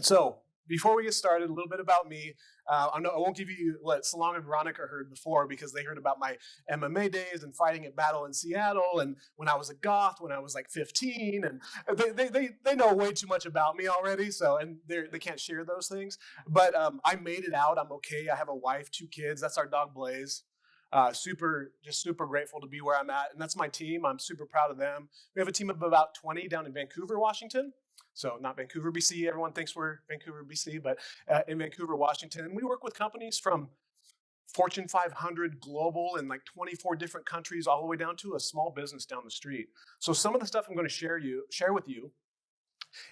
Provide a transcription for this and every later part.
So before we get started, a little bit about me. I won't give you what Salon and Veronica heard before because they heard about my MMA days and fighting at Battle in Seattle and when I was a goth when I was like 15, and they know way too much about me already. So and they can't share those things. But I made it out. I'm okay. I have a wife, 2 kids. That's our dog Blaze. Super grateful to be where I'm at, and that's my team. I'm super proud of them. We have a team of about 20 down in Vancouver, Washington. So not Vancouver, BC. Everyone thinks we're Vancouver, BC, but in Vancouver, Washington. And we work with companies from Fortune 500 global in like 24 different countries, all the way down to a small business down the street. So some of the stuff I'm going to share with you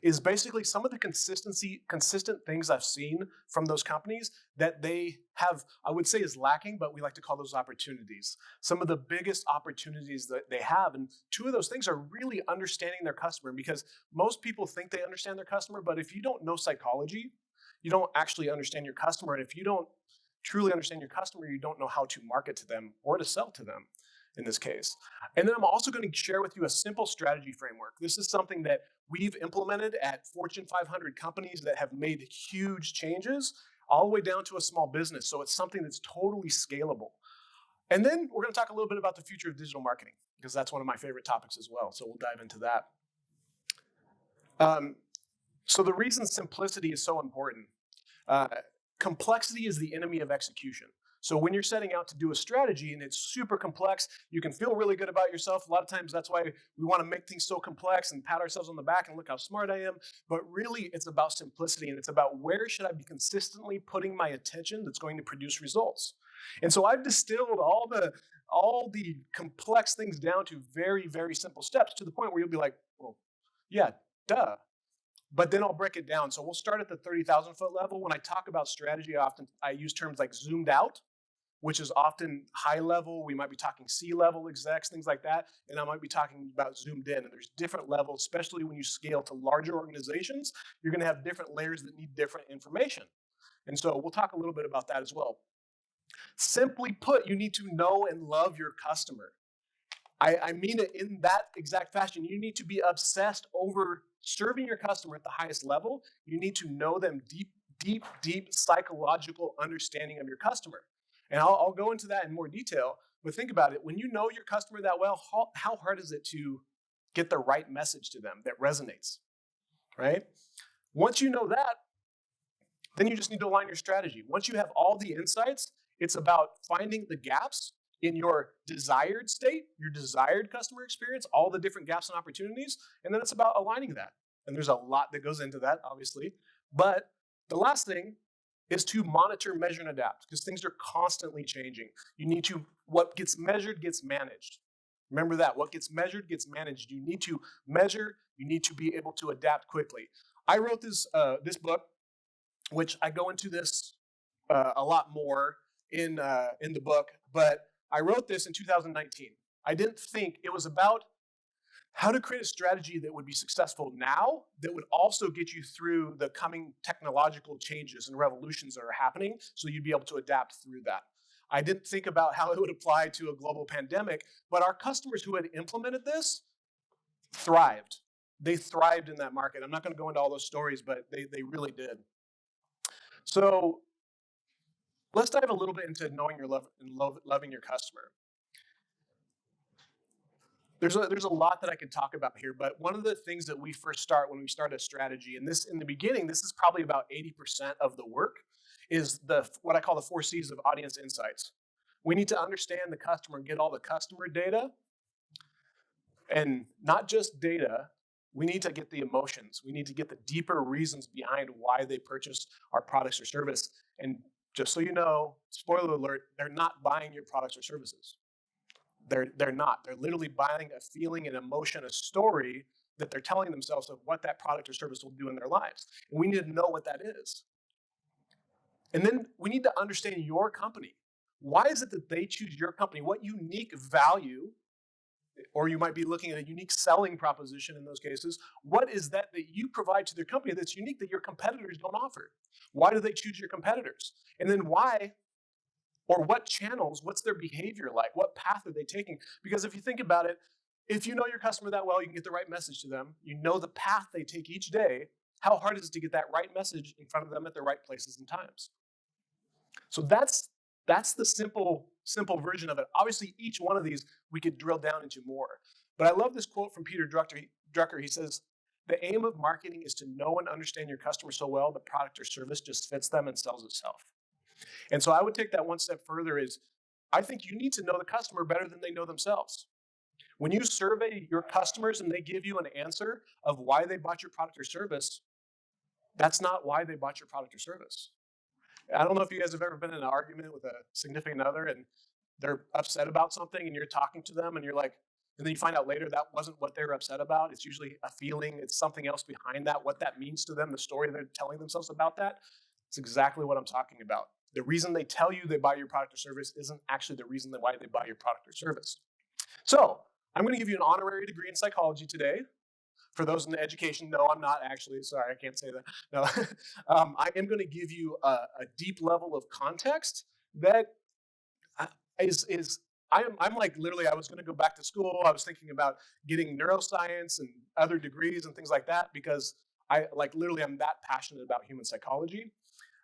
is basically some of the consistent things I've seen from those companies that they have, I would say is lacking, but we like to call those opportunities. Some of the biggest opportunities that they have, and two of those things are really understanding their customer, because most people think they understand their customer, but if you don't know psychology, you don't actually understand your customer. And if you don't truly understand your customer, you don't know how to market to them or to sell to them in this case. And then I'm also going to share with you a simple strategy framework. This is something that we've implemented at Fortune 500 companies that have made huge changes all the way down to a small business. So it's something that's totally scalable. And then we're going to talk a little bit about the future of digital marketing, because that's one of my favorite topics as well. So we'll dive into that. So the reason simplicity is so important. Complexity is the enemy of execution. So when you're setting out to do a strategy and it's super complex, you can feel really good about yourself. A lot of times that's why we want to make things so complex and pat ourselves on the back and look how smart I am. But really it's about simplicity, and it's about where should I be consistently putting my attention that's going to produce results. And so I've distilled all the complex things down to very, very simple steps, to the point where you'll be like, well, yeah, duh. But then I'll break it down. So we'll start at the 30,000 foot level. When I talk about strategy, I use terms like zoomed out, which is often high level. We might be talking C-level execs, things like that. And I might be talking about zoomed in. And there's different levels, especially when you scale to larger organizations. You're going to have different layers that need different information. And so we'll talk a little bit about that as well. Simply put, you need to know and love your customer. I mean it in that exact fashion. You need to be obsessed over serving your customer at the highest level. You need to know them deep psychological understanding of your customer. And I'll go into that in more detail, but think about it. When you know your customer that well, how hard is it to get the right message to them that resonates, right? Once you know that, then you just need to align your strategy. Once you have all the insights, it's about finding the gaps in your desired state, your desired customer experience, all the different gaps and opportunities, and then it's about aligning that. And there's a lot that goes into that, obviously. But the last thing is to monitor, measure, and adapt, because things are constantly changing. You need to, what gets measured gets managed. Remember that, what gets measured gets managed. You need to measure, you need to be able to adapt quickly. I wrote this book, which I go into this a lot more in the book, but I wrote this in 2019. I didn't think it was about how to create a strategy that would be successful now, that would also get you through the coming technological changes and revolutions that are happening, so you'd be able to adapt through that. I didn't think about how it would apply to a global pandemic, but our customers who had implemented this thrived. They thrived in that market. I'm not going to go into all those stories, but they really did. So let's dive a little bit into knowing your love and loving your customer. There's a lot that I could talk about here, but one of the things that we first start when we start a strategy, and this in the beginning, this is probably about 80% of the work, is what I call the 4 C's of audience insights. We need to understand the customer and get all the customer data, and not just data. We need to get the emotions. We need to get the deeper reasons behind why they purchased our products or service. And just so you know, spoiler alert, they're not buying your products or services. They're not. They're literally buying a feeling, an emotion, a story that they're telling themselves of what that product or service will do in their lives. And we need to know what that is. And then we need to understand your company. Why is it that they choose your company? What unique value, or you might be looking at a unique selling proposition in those cases, what is that you provide to their company that's unique that your competitors don't offer? Why do they choose your competitors? And then why, or what channels, what's their behavior like? What path are they taking? Because if you think about it, if you know your customer that well, you can get the right message to them. You know the path they take each day. How hard is it to get that right message in front of them at the right places and times? So that's the simple version of it. Obviously, each one of these we could drill down into more. But I love this quote from Peter Drucker. He says, "The aim of marketing is to know and understand your customer so well the product or service just fits them and sells itself." And so I would take that one step further is I think you need to know the customer better than they know themselves. When you survey your customers and they give you an answer of why they bought your product or service, that's not why they bought your product or service. I don't know if you guys have ever been in an argument with a significant other and they're upset about something and you're talking to them and you're like, and then you find out later that wasn't what they were upset about. It's usually a feeling, it's something else behind that, what that means to them, the story they're telling themselves about that. It's exactly what I'm talking about. The reason they tell you they buy your product or service isn't actually the reason why they buy your product or service. So I'm going to give you an honorary degree in psychology today. For those in the education, no, I'm not actually. Sorry, I can't say that. No, I am going to give you a deep level of context that is. I'm like literally. I was going to go back to school. I was thinking about getting neuroscience and other degrees and things like that because I like literally I'm that passionate about human psychology.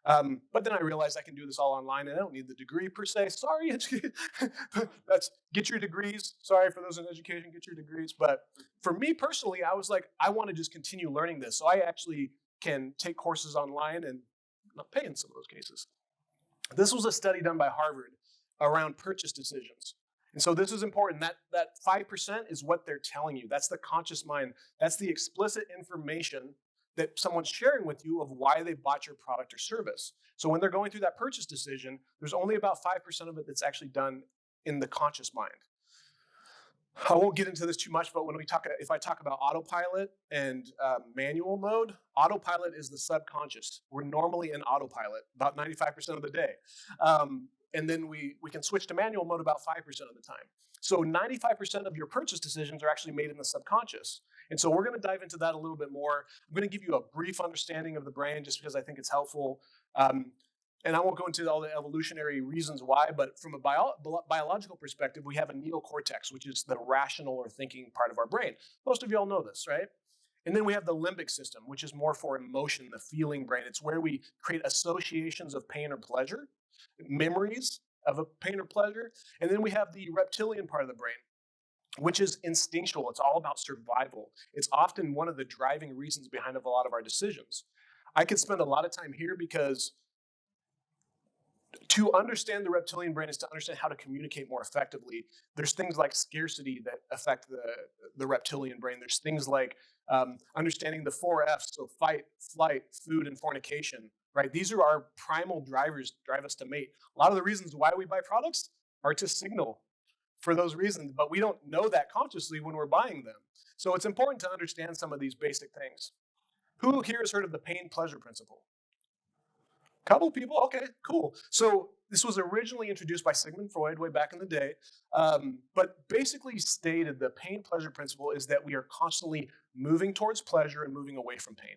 But then I realized I can do this all online and I don't need the degree per se. Sorry, that's get your degrees. Sorry for those in education, get your degrees. But for me personally, I was like, I want to just continue learning this. So I actually can take courses online and not pay in some of those cases. This was a study done by Harvard around purchase decisions. And so this is important. That 5% is what they're telling you. That's the conscious mind. That's the explicit information that someone's sharing with you of why they bought your product or service. So when they're going through that purchase decision, there's only about 5% of it that's actually done in the conscious mind. I won't get into this too much, but if I talk about autopilot and manual mode, autopilot is the subconscious. We're normally in autopilot about 95% of the day. And then we can switch to manual mode about 5% of the time. So 95% of your purchase decisions are actually made in the subconscious. And so we're going to dive into that a little bit more. I'm going to give you a brief understanding of the brain just because I think it's helpful. And I won't go into all the evolutionary reasons why, but from a biological perspective, we have a neocortex, which is the rational or thinking part of our brain. Most of y'all know this, right? And then we have the limbic system, which is more for emotion, the feeling brain. It's where we create associations of pain or pleasure, memories of a pain or pleasure. And then we have the reptilian part of the brain, which is instinctual. It's all about survival. It's often one of the driving reasons behind a lot of our decisions. I could spend a lot of time here because to understand the reptilian brain is to understand how to communicate more effectively. There's things like scarcity that affect the reptilian brain. There's things like understanding the 4 F's, so fight, flight, food, and fornication, right? These are our primal drivers, drive us to mate. A lot of the reasons why we buy products are to signal for those reasons, but we don't know that consciously when we're buying them. So it's important to understand some of these basic things. Who here has heard of the pain-pleasure principle? Couple people, okay, cool. So this was originally introduced by Sigmund Freud way back in the day, but basically stated the pain-pleasure principle is that we are constantly moving towards pleasure and moving away from pain,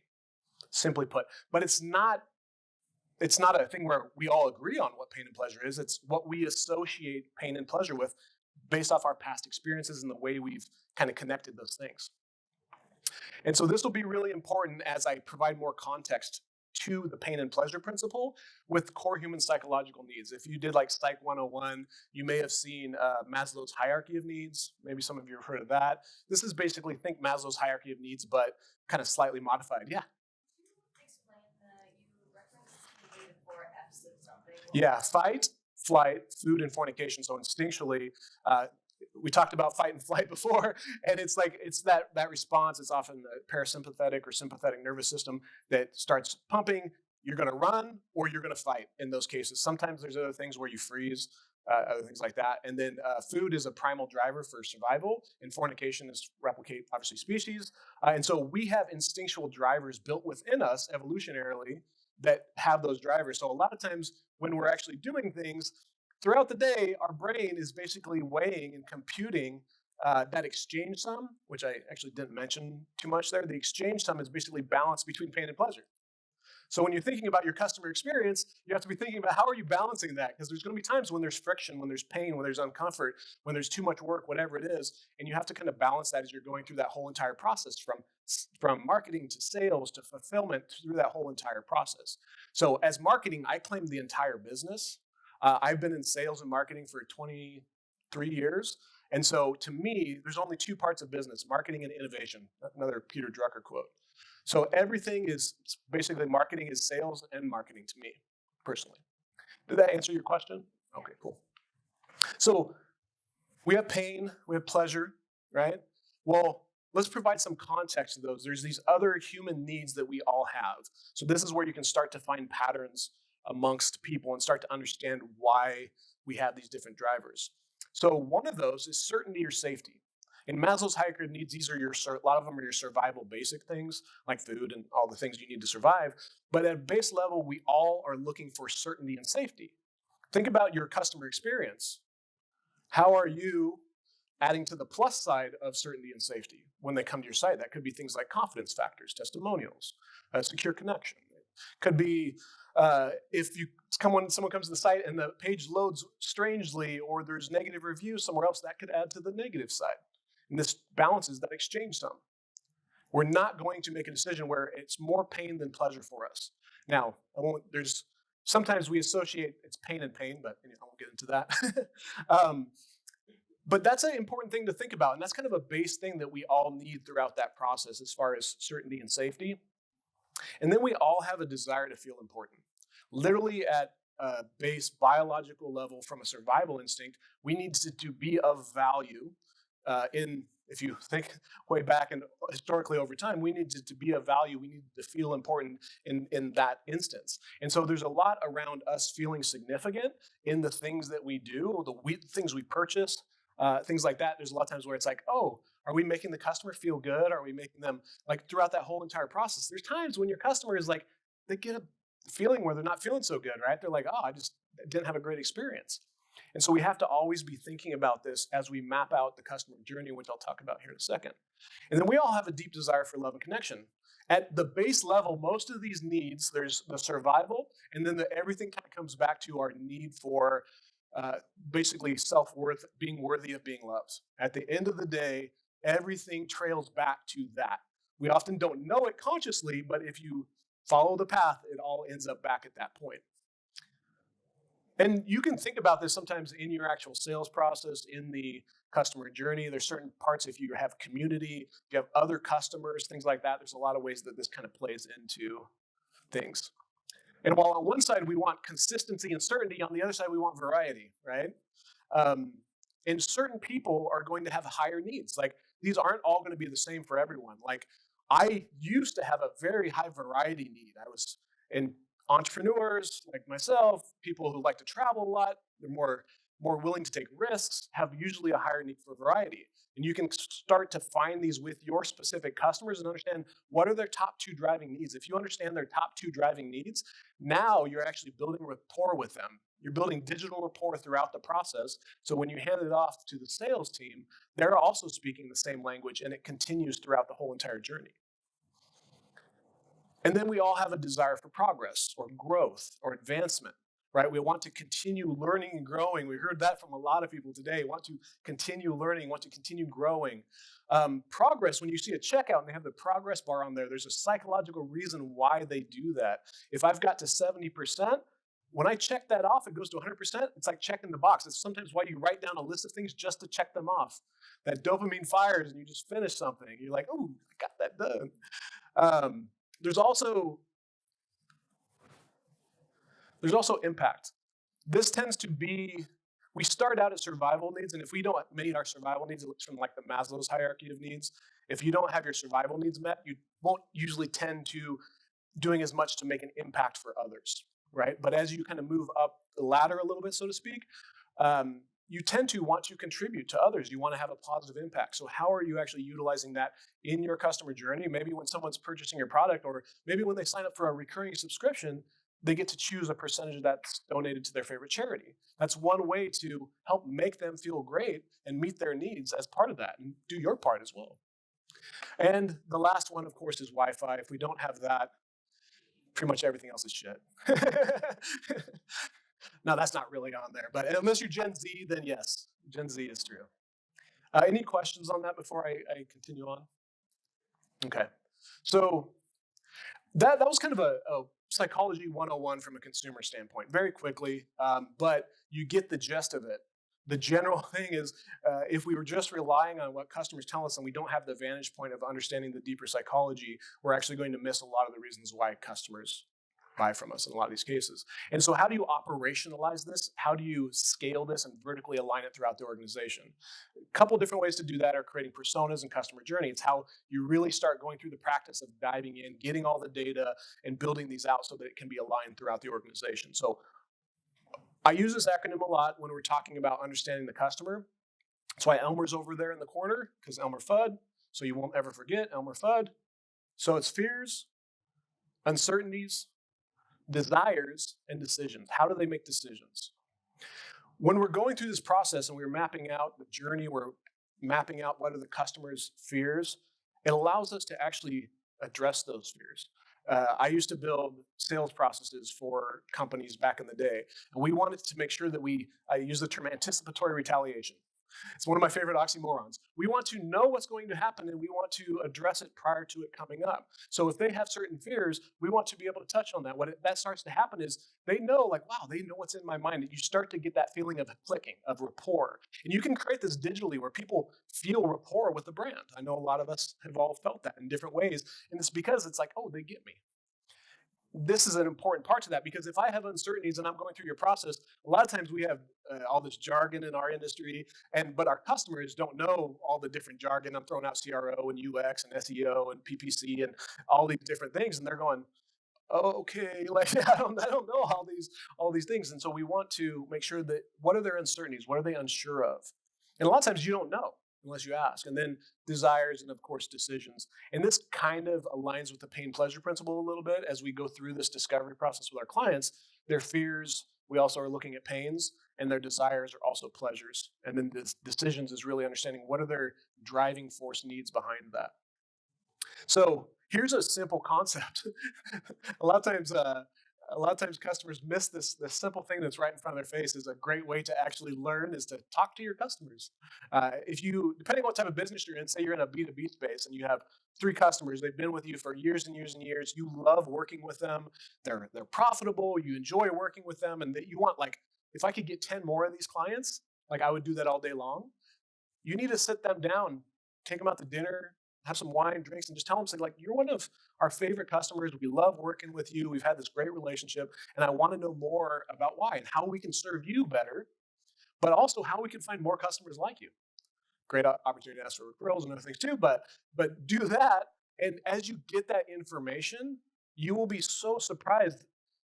simply put. But it's not a thing where we all agree on what pain and pleasure is. It's what we associate pain and pleasure with based off our past experiences and the way we've kind of connected those things. And so this will be really important as I provide more context to the pain and pleasure principle with core human psychological needs. If you did like Psych 101, you may have seen Maslow's hierarchy of needs. Maybe some of you have heard of that. This is basically, think Maslow's hierarchy of needs, but kind of slightly modified. Yeah. Explain you referenced the 4 F's of something. Yeah, fight, flight, food, and fornication. So instinctually, we talked about fight and flight before, and it's that response. It's often the parasympathetic or sympathetic nervous system that starts pumping. You're going to run or you're going to fight in those cases. Sometimes there's other things where you freeze, other things like that. And then food is a primal driver for survival, and fornication is replicate, obviously, species. And so we have instinctual drivers built within us evolutionarily that have those drivers. So a lot of times when we're actually doing things, throughout the day, our brain is basically weighing and computing that exchange sum, which I actually didn't mention too much there. The exchange sum is basically balance between pain and pleasure. So when you're thinking about your customer experience, you have to be thinking about how are you balancing that? Because there's going to be times when there's friction, when there's pain, when there's uncomfort, when there's too much work, whatever it is. And you have to kind of balance that as you're going through that whole entire process from from marketing to sales to fulfillment through that whole entire process. So as marketing, I claim the entire business. I've been in sales and marketing for 23 years. And so to me, there's only two parts of business, marketing and innovation, another Peter Drucker quote. So everything is basically marketing is sales and marketing to me, personally. Did that answer your question? Okay, cool. So we have pain, we have pleasure, right? Well, let's provide some context to those. There's these other human needs that we all have. So this is where you can start to find patterns amongst people and start to understand why we have these different drivers. So one of those is certainty or safety. In Maslow's hierarchy of needs, these are a lot of them are your survival basic things, like food and all the things you need to survive. But at a base level, we all are looking for certainty and safety. Think about your customer experience. How are you adding to the plus side of certainty and safety when they come to your site? That could be things like confidence factors, testimonials, secure connection. It could be if someone comes to the site and the page loads strangely, or there's negative reviews somewhere else, that could add to the negative side. And this balances that exchange some. We're not going to make a decision where it's more pain than pleasure for us. Now, sometimes we associate it's pain and pain, but I won't get into that. But that's an important thing to think about, and that's kind of a base thing that we all need throughout that process as far as certainty and safety. And then we all have a desire to feel important. Literally at a base biological level, from a survival instinct, we need to be of value. If you think way back and historically over time, we need to be of value. We need to feel important in that instance. And so there's a lot around us feeling significant in the things that we do, things we purchase, things like that. There's a lot of times where it's like, oh, are we making the customer feel good? Are we making them, like, throughout that whole entire process? There's times when your customer is like, they get a feeling where they're not feeling so good, right? They're like, oh, I just didn't have a great experience. And so we have to always be thinking about this as we map out the customer journey, which I'll talk about here in a second. And then we all have a deep desire for love and connection. At the base level, most of these needs, there's the survival, and then everything kind of comes back to our need for basically self-worth, being worthy of being loved. At the end of the day, everything trails back to that. We often don't know it consciously, but if you follow the path, it all ends up back at that point. And you can think about this sometimes in your actual sales process, in the customer journey. There's certain parts, if you have community, if you have other customers, things like that, there's a lot of ways that this kind of plays into things. And while on one side we want consistency and certainty, on the other side we want variety, right? And certain people are going to have higher needs. Like, these aren't all going to be the same for everyone. Like, I used to have a very high variety need. I was in entrepreneurs like myself, people who like to travel a lot, they're more willing to take risks, have usually a higher need for variety. And you can start to find these with your specific customers and understand what are their top two driving needs. If you understand their top two driving needs, now you're actually building rapport with them. You're building digital rapport throughout the process. So when you hand it off to the sales team, they're also speaking the same language, and it continues throughout the whole entire journey. And then we all have a desire for progress or growth or advancement, right? We want to continue learning and growing. We heard that from a lot of people today. Want to continue learning, want to continue growing. Progress, when you see a checkout and they have the progress bar on there, there's a psychological reason why they do that. If I've got to 70%, when I check that off, it goes to 100%. It's like checking the box. It's sometimes why you write down a list of things just to check them off. That dopamine fires and you just finish something. You're like, oh, I got that done. There's also impact. This tends to be, we start out at survival needs, and if we don't meet our survival needs, it looks from like the Maslow's hierarchy of needs. If you don't have your survival needs met, you won't usually tend to doing as much to make an impact for others, right? But as you kind of move up the ladder a little bit, so to speak, you tend to want to contribute to others. You want to have a positive impact. So how are you actually utilizing that in your customer journey? Maybe when someone's purchasing your product, or maybe when they sign up for a recurring subscription, they get to choose a percentage that's donated to their favorite charity. That's one way to help make them feel great and meet their needs as part of that, and do your part as well. And the last one, of course, is Wi-Fi. If we don't have that, pretty much everything else is shit. No, that's not really on there. But unless you're Gen Z, then yes, Gen Z is true. Any questions on that before I continue on? Okay. So that was kind of a psychology 101 from a consumer standpoint, very quickly, but you get the gist of it. The general thing is, if we were just relying on what customers tell us and we don't have the vantage point of understanding the deeper psychology, we're actually going to miss a lot of the reasons why customers buy from us in a lot of these cases. And so, how do you operationalize this? How do you scale this and vertically align it throughout the organization? Couple different ways to do that are creating personas and customer journey. It's how you really start going through the practice of diving in, getting all the data, and building these out so that it can be aligned throughout the organization. So I use this acronym a lot when we're talking about understanding the customer. That's why Elmer's over there in the corner, because Elmer Fudd. So you won't ever forget Elmer Fudd. So it's fears, uncertainties, desires, and decisions. How do they make decisions? When we're going through this process and we're mapping out the journey, we're mapping out what are the customer's fears, it allows us to actually address those fears. I used to build sales processes for companies back in the day, and we wanted to make sure that I use the term anticipatory retaliation. It's one of my favorite oxymorons. We want to know what's going to happen and we want to address it prior to it coming up. So if they have certain fears, we want to be able to touch on that. That starts to happen is they know, like, wow, they know what's in my mind. And you start to get that feeling of clicking, of rapport. And you can create this digitally where people feel rapport with the brand. I know a lot of us have all felt that in different ways. And it's because it's like, oh, they get me. This is an important part to that because if I have uncertainties and I'm going through your process, a lot of times we have all this jargon in our industry, but our customers don't know all the different jargon. I'm throwing out CRO and UX and SEO and PPC and all these different things, and they're going, "Oh, okay, like I don't know all these things." And so we want to make sure that what are their uncertainties, what are they unsure of, and a lot of times you don't know unless you ask. And then desires and of course decisions. And this kind of aligns with the pain pleasure principle a little bit as we go through this discovery process with our clients. Their fears, we also are looking at pains, and their desires are also pleasures. And then this decisions is really understanding what are their driving force needs behind that. So here's a simple concept. a lot of times, uh, a lot of times customers miss this simple thing that's right in front of their face. Is a great way to actually learn is to talk to your customers. If you, depending on what type of business you're in, say you're in a B2B space and you have three customers, they've been with you for years and years and years. You love working with them. They're profitable. You enjoy working with them, and that you want like if I could get 10 more of these clients, like I would do that all day long. You need to sit them down, take them out to dinner, have some wine, drinks, and just tell them, say, like, you're one of our favorite customers. We love working with you. We've had this great relationship, and I want to know more about why and how we can serve you better, but also how we can find more customers like you. Great opportunity to ask for referrals and other things too, but do that. And as you get that information, you will be so surprised.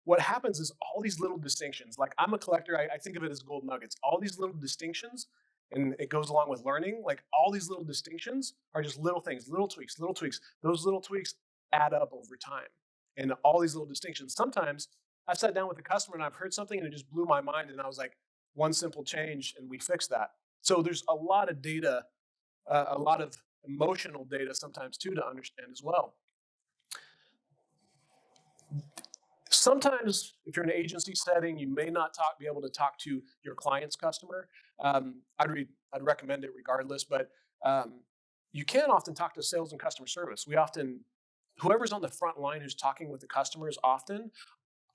What happens is all these little distinctions. Like I'm a collector, I think of it as gold nuggets. All these little distinctions, and it goes along with learning. Like all these little distinctions are just little things, little tweaks, little tweaks. Those little tweaks add up over time, and all these little distinctions. Sometimes I've sat down with a customer and I've heard something and it just blew my mind, and I was like, one simple change and we fixed that. So there's a lot of data, a lot of emotional data sometimes too to understand as well. Sometimes if you're in an agency setting, you may not be able to talk to your client's customer. I'd recommend it regardless, but you can often talk to sales and customer service. We often, whoever's on the front line who's talking with the customers, often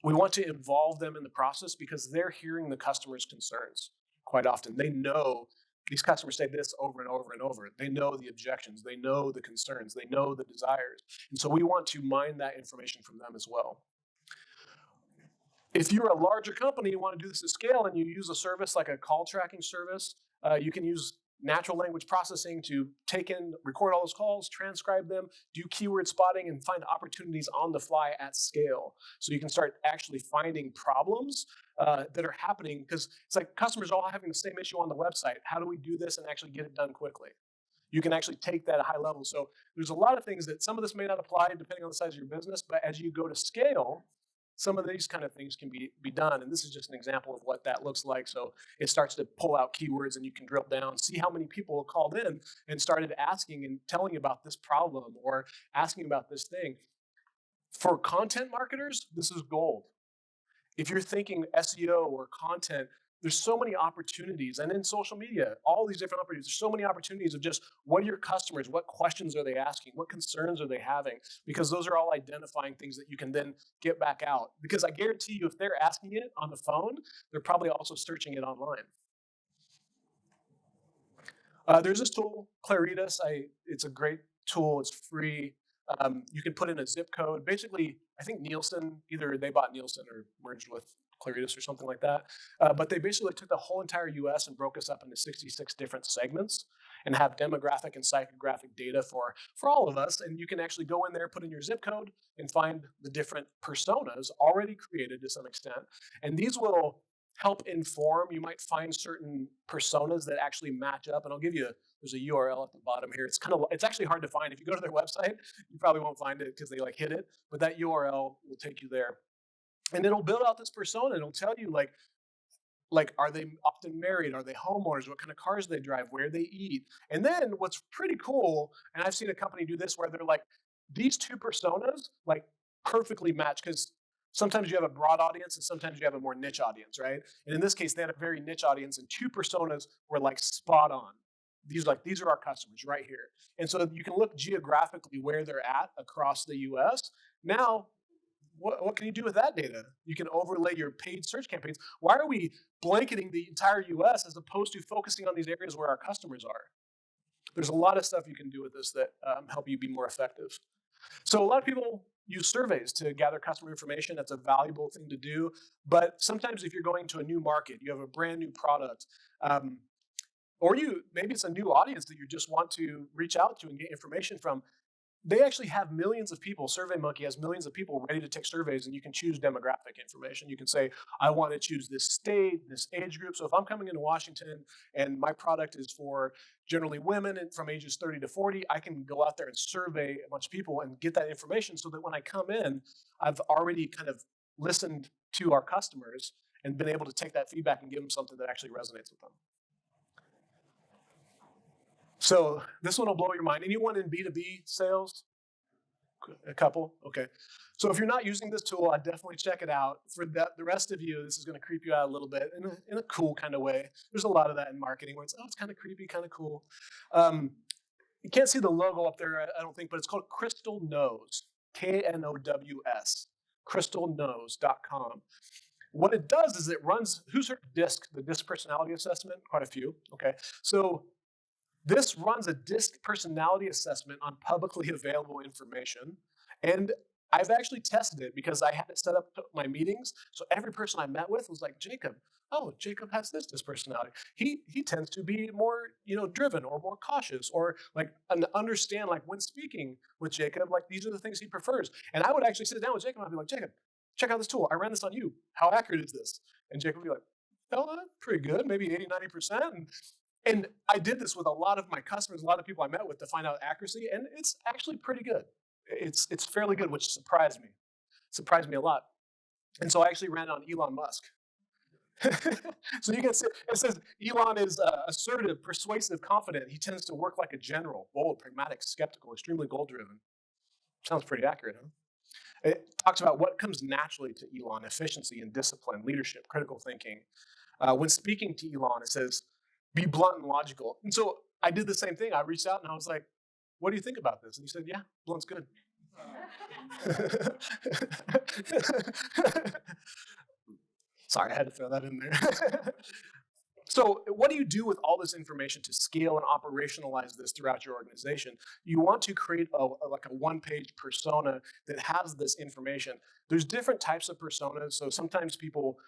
we want to involve them in the process because they're hearing the customer's concerns quite often. They know these customers say this over and over and over. They know the objections, they know the concerns, they know the desires. And so we want to mine that information from them as well. If you're a larger company, you want to do this at scale, and you use a service like a call tracking service, you can use natural language processing to record all those calls, transcribe them, do keyword spotting, and find opportunities on the fly at scale. So you can start actually finding problems that are happening because it's like customers all having the same issue on the website. How do we do this and actually get it done quickly? You can actually take that at a high level. So there's a lot of things that some of this may not apply depending on the size of your business, but as you go to scale, some of these kind of things can be done. And this is just an example of what that looks like. So it starts to pull out keywords and you can drill down, see how many people called in and started asking and telling about this problem or asking about this thing. For content marketers, this is gold. If you're thinking SEO or content, there's so many opportunities, and in social media, all these different opportunities, there's so many opportunities of just what are your customers, what questions are they asking, what concerns are they having, because those are all identifying things that you can then get back out. Because I guarantee you, if they're asking it on the phone, they're probably also searching it online. There's this tool, Claritas. It's a great tool. It's free. You can put in a zip code. Basically, I think Nielsen, either they bought Nielsen or merged with Claritas or something like that. But they basically took the whole entire US and broke us up into 66 different segments and have demographic and psychographic data for all of us. And you can actually go in there, put in your zip code, and find the different personas already created to some extent. And these will help inform. You might find certain personas that actually match up. And I'll give you there's a URL at the bottom here. It's actually hard to find. If you go to their website, you probably won't find it because they like hid it. But that URL will take you there, and it'll build out this persona. It'll tell you like are they often married? Are they homeowners? What kind of cars they drive? Where they eat? And then what's pretty cool, and I've seen a company do this where they're like these two personas like perfectly match because sometimes you have a broad audience and sometimes you have a more niche audience, right? And in this case, they had a very niche audience and two personas were like spot on. These are our customers right here. And so you can look geographically where they're at across the US. Now, what can you do with that data? You can overlay your paid search campaigns. Why are we blanketing the entire US as opposed to focusing on these areas where our customers are? There's a lot of stuff you can do with this that help you be more effective. So a lot of people use surveys to gather customer information. That's a valuable thing to do. But sometimes if you're going to a new market, you have a brand new product, or maybe it's a new audience that you just want to reach out to and get information from. They actually have millions of people. SurveyMonkey has millions of people ready to take surveys, and you can choose demographic information. You can say, I want to choose this state, this age group. So if I'm coming into Washington and my product is for generally women and from ages 30 to 40, I can go out there and survey a bunch of people and get that information so that when I come in, I've already kind of listened to our customers and been able to take that feedback and give them something that actually resonates with them. So this one will blow your mind. Anyone in B2B sales? A couple? Okay. So if you're not using this tool, I definitely check it out. For the rest of you, this is going to creep you out a little bit in a cool kind of way. There's a lot of that in marketing where it's kind of creepy, kind of cool. You can't see the logo up there, I don't think, but it's called Crystal Knows, Knows, crystalknows.com. What it does is it runs, who's heard DISC, the DISC personality assessment? Quite a few, okay. So this runs a DISC personality assessment on publicly available information. And I've actually tested it because I had it set up my meetings. So every person I met with was like, Jacob, oh, Jacob has this personality. He tends to be more, driven or more cautious or like understand like when speaking with Jacob, like these are the things he prefers. And I would actually sit down with Jacob and I'd be like, Jacob, check out this tool. I ran this on you. How accurate is this? And Jacob would be like, oh, pretty good, maybe 80, 90%. And I did this with a lot of my customers, a lot of people I met with to find out accuracy, and it's actually pretty good. It's fairly good, which surprised me a lot. And so I actually ran it on Elon Musk. So you can see it says Elon is assertive, persuasive, confident. He tends to work like a general, bold, pragmatic, skeptical, extremely goal-driven. Sounds pretty accurate, huh? It talks about what comes naturally to Elon: efficiency and discipline, leadership, critical thinking. When speaking to Elon, it says, be blunt and logical. And so I did the same thing. I reached out and I was like, what do you think about this? And he said, yeah, blunt's good. Sorry, I had to throw that in there. So what do you do with all this information to scale and operationalize this throughout your organization? You want to create a one-page persona that has this information. There's different types of personas. So sometimes people,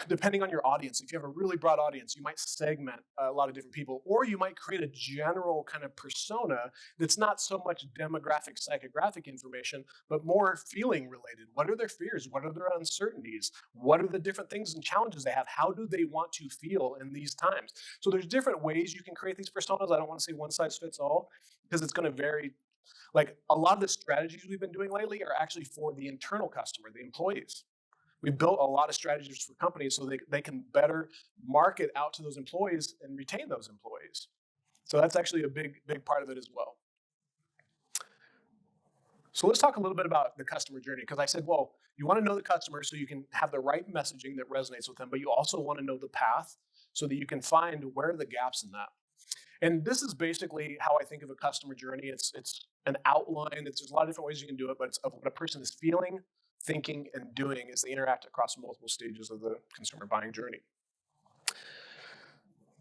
depending on your audience, if you have a really broad audience, you might segment a lot of different people, or you might create a general kind of persona that's not so much demographic, psychographic information, but more feeling related. What are their fears? What are their uncertainties? What are the different things and challenges they have? How do they want to feel in these times? So there's different ways you can create these personas. I don't want to say one size fits all because it's going to vary. Like a lot of the strategies we've been doing lately are actually for the internal customer, the employees. We built a lot of strategies for companies so they can better market out to those employees and retain those employees. So that's actually a big part of it as well. So let's talk a little bit about the customer journey, because I said, well, you want to know the customer so you can have the right messaging that resonates with them, but you also want to know the path so that you can find where are the gaps in that. And this is basically how I think of a customer journey. It's an outline. There's a lot of different ways you can do it, but it's of what a person is feeling, thinking, and doing as they interact across multiple stages of the consumer buying journey.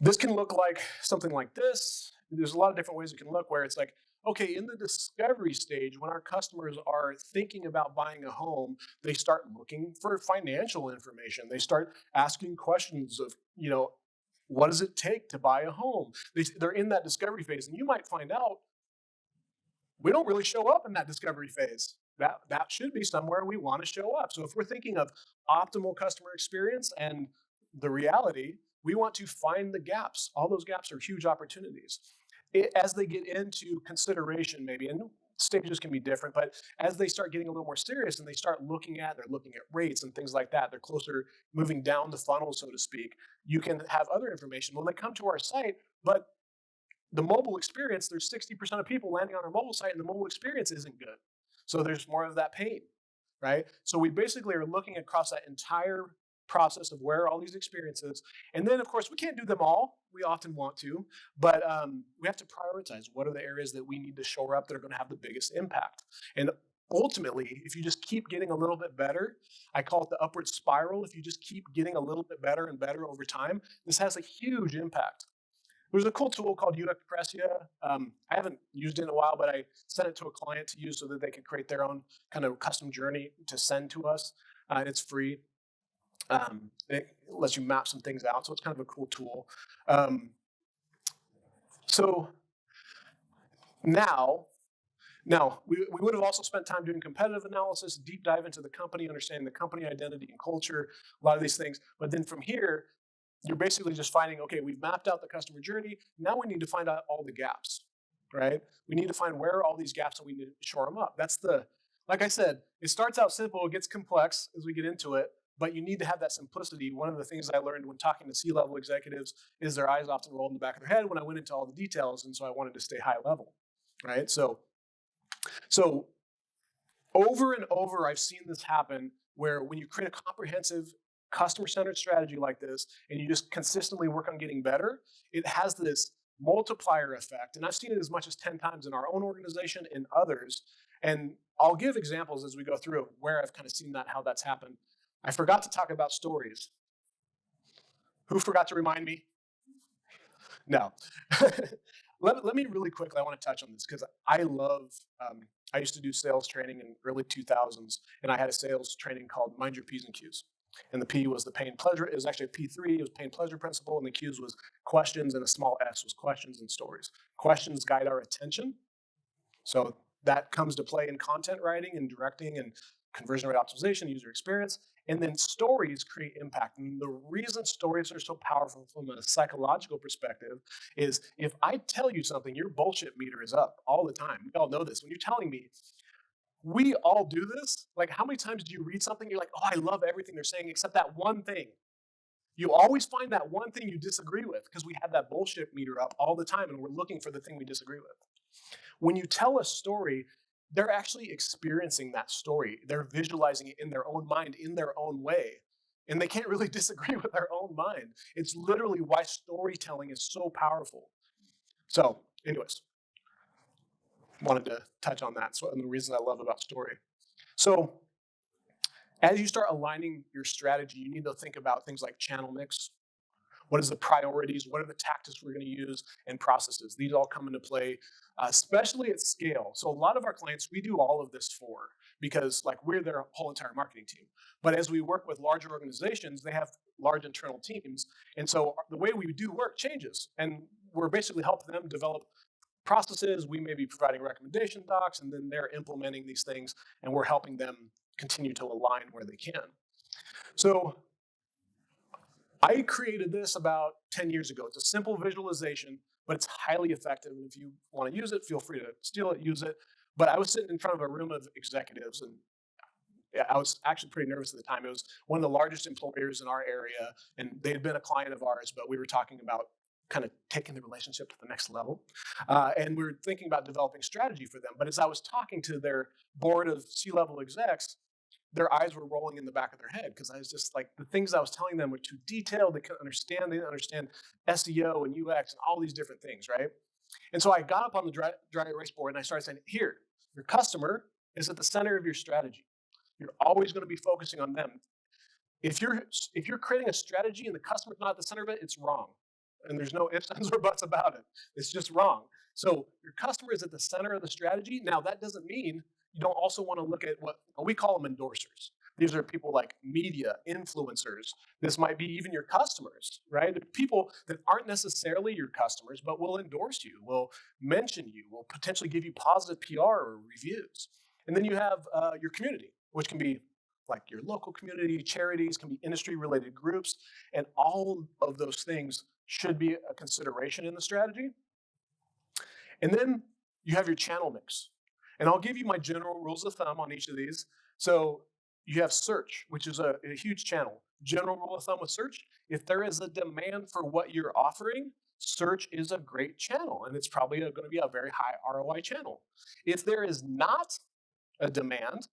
This can look like something like this. There's a lot of different ways it can look where it's like, okay, in the discovery stage, when our customers are thinking about buying a home, they start looking for financial information. They start asking questions of, what does it take to buy a home? They're in that discovery phase, and you might find out we don't really show up in that discovery phase. That should be somewhere we want to show up. So if we're thinking of optimal customer experience and the reality, we want to find the gaps. All those gaps are huge opportunities. As they get into consideration, maybe, and stages can be different, but as they start getting a little more serious and they're looking at rates and things like that, they're closer moving down the funnel, so to speak. You can have other information when they come to our site, but the mobile experience, there's 60% of people landing on our mobile site and the mobile experience isn't good. So there's more of that pain, right? So we basically are looking across that entire process of where all these experiences, and then of course we can't do them all. We often want to, but we have to prioritize what are the areas that we need to shore up that are going to have the biggest impact. And ultimately, if you just keep getting a little bit better, I call it the upward spiral. If you just keep getting a little bit better and better over time, this has a huge impact. There's a cool tool called Udacresia. I haven't used it in a while, but I sent it to a client to use so that they could create their own kind of custom journey to send to us. And it's free. It lets you map some things out, so it's kind of a cool tool. Um, so now, we would have also spent time doing competitive analysis, deep dive into the company, understanding the company identity and culture, a lot of these things. But then from here, you're basically just finding, okay, we've mapped out the customer journey. Now we need to find out all the gaps, right? We need to find where are all these gaps and we need to shore them up. Like I said, it starts out simple, it gets complex as we get into it, but you need to have that simplicity. One of the things I learned when talking to C-level executives is their eyes often roll in the back of their head when I went into all the details, and so I wanted to stay high level, right? So over and over, I've seen this happen where when you create a comprehensive customer-centered strategy like this, and you just consistently work on getting better, it has this multiplier effect. And I've seen it as much as 10 times in our own organization and others. And I'll give examples as we go through where I've kind of seen that, how that's happened. I forgot to talk about stories. Who forgot to remind me? No. Let me really quickly, I want to touch on this because I used to do sales training in early 2000s, and I had a sales training called Mind Your P's and Q's. And the P was the pain pleasure. It was actually a P3. It was pain pleasure principle, and the Q's was questions, and a small S was questions and stories. Questions guide our attention. So that comes to play in content writing and directing and conversion rate optimization, user experience. And then stories create impact. And the reason stories are so powerful from a psychological perspective is if I tell you something, your bullshit meter is up all the time. We all know this. When you're telling me, we all do this. Like, how many times do you read something? You're like, oh, I love everything they're saying except that one thing. You always find that one thing you disagree with because we have that bullshit meter up all the time and we're looking for the thing we disagree with. When you tell a story, they're actually experiencing that story. They're visualizing it in their own mind, in their own way. And they can't really disagree with their own mind. It's literally why storytelling is so powerful. So, anyways, wanted to touch on that. So, one of the reasons I love about story. So, as you start aligning your strategy, you need to think about things like channel mix. What is the priorities? What are the tactics we're going to use and processes? These all come into play, especially at scale. So a lot of our clients, we do all of this for because like we're their whole entire marketing team. But as we work with larger organizations, they have large internal teams. And so the way we do work changes. And we're basically helping them develop processes. We may be providing recommendation docs, and then they're implementing these things, and we're helping them continue to align where they can. So I created this about 10 years ago. It's a simple visualization, but it's highly effective. And if you want to use it, feel free to steal it, use it. But I was sitting in front of a room of executives, and I was actually pretty nervous at the time. It was one of the largest employers in our area, and they had been a client of ours, but we were talking about kind of taking the relationship to the next level. And we were thinking about developing strategy for them. But as I was talking to their board of C-level execs, their eyes were rolling in the back of their head because I was just like, the things I was telling them were too detailed. They couldn't understand. They didn't understand SEO and UX and all these different things, right? And so I got up on the dry erase board and I started saying, here, your customer is at the center of your strategy. You're always going to be focusing on them. If you're creating a strategy and the customer's not at the center of it, it's wrong. And there's no ifs, ands, or buts about it. It's just wrong. So your customer is at the center of the strategy. Now, that doesn't mean you don't also want to look at what we call them endorsers. These are people like media, influencers. This might be even your customers, right? The people that aren't necessarily your customers, but will endorse you, will mention you, will potentially give you positive PR or reviews. And then you have your community, which can be like your local community, charities, can be industry related groups, and all of those things should be a consideration in the strategy. And then you have your channel mix. And I'll give you my general rules of thumb on each of these. So you have search, which is a huge channel. General rule of thumb with search, if there is a demand for what you're offering, search is a great channel, and it's probably going to be a very high ROI channel. If there is not a demand,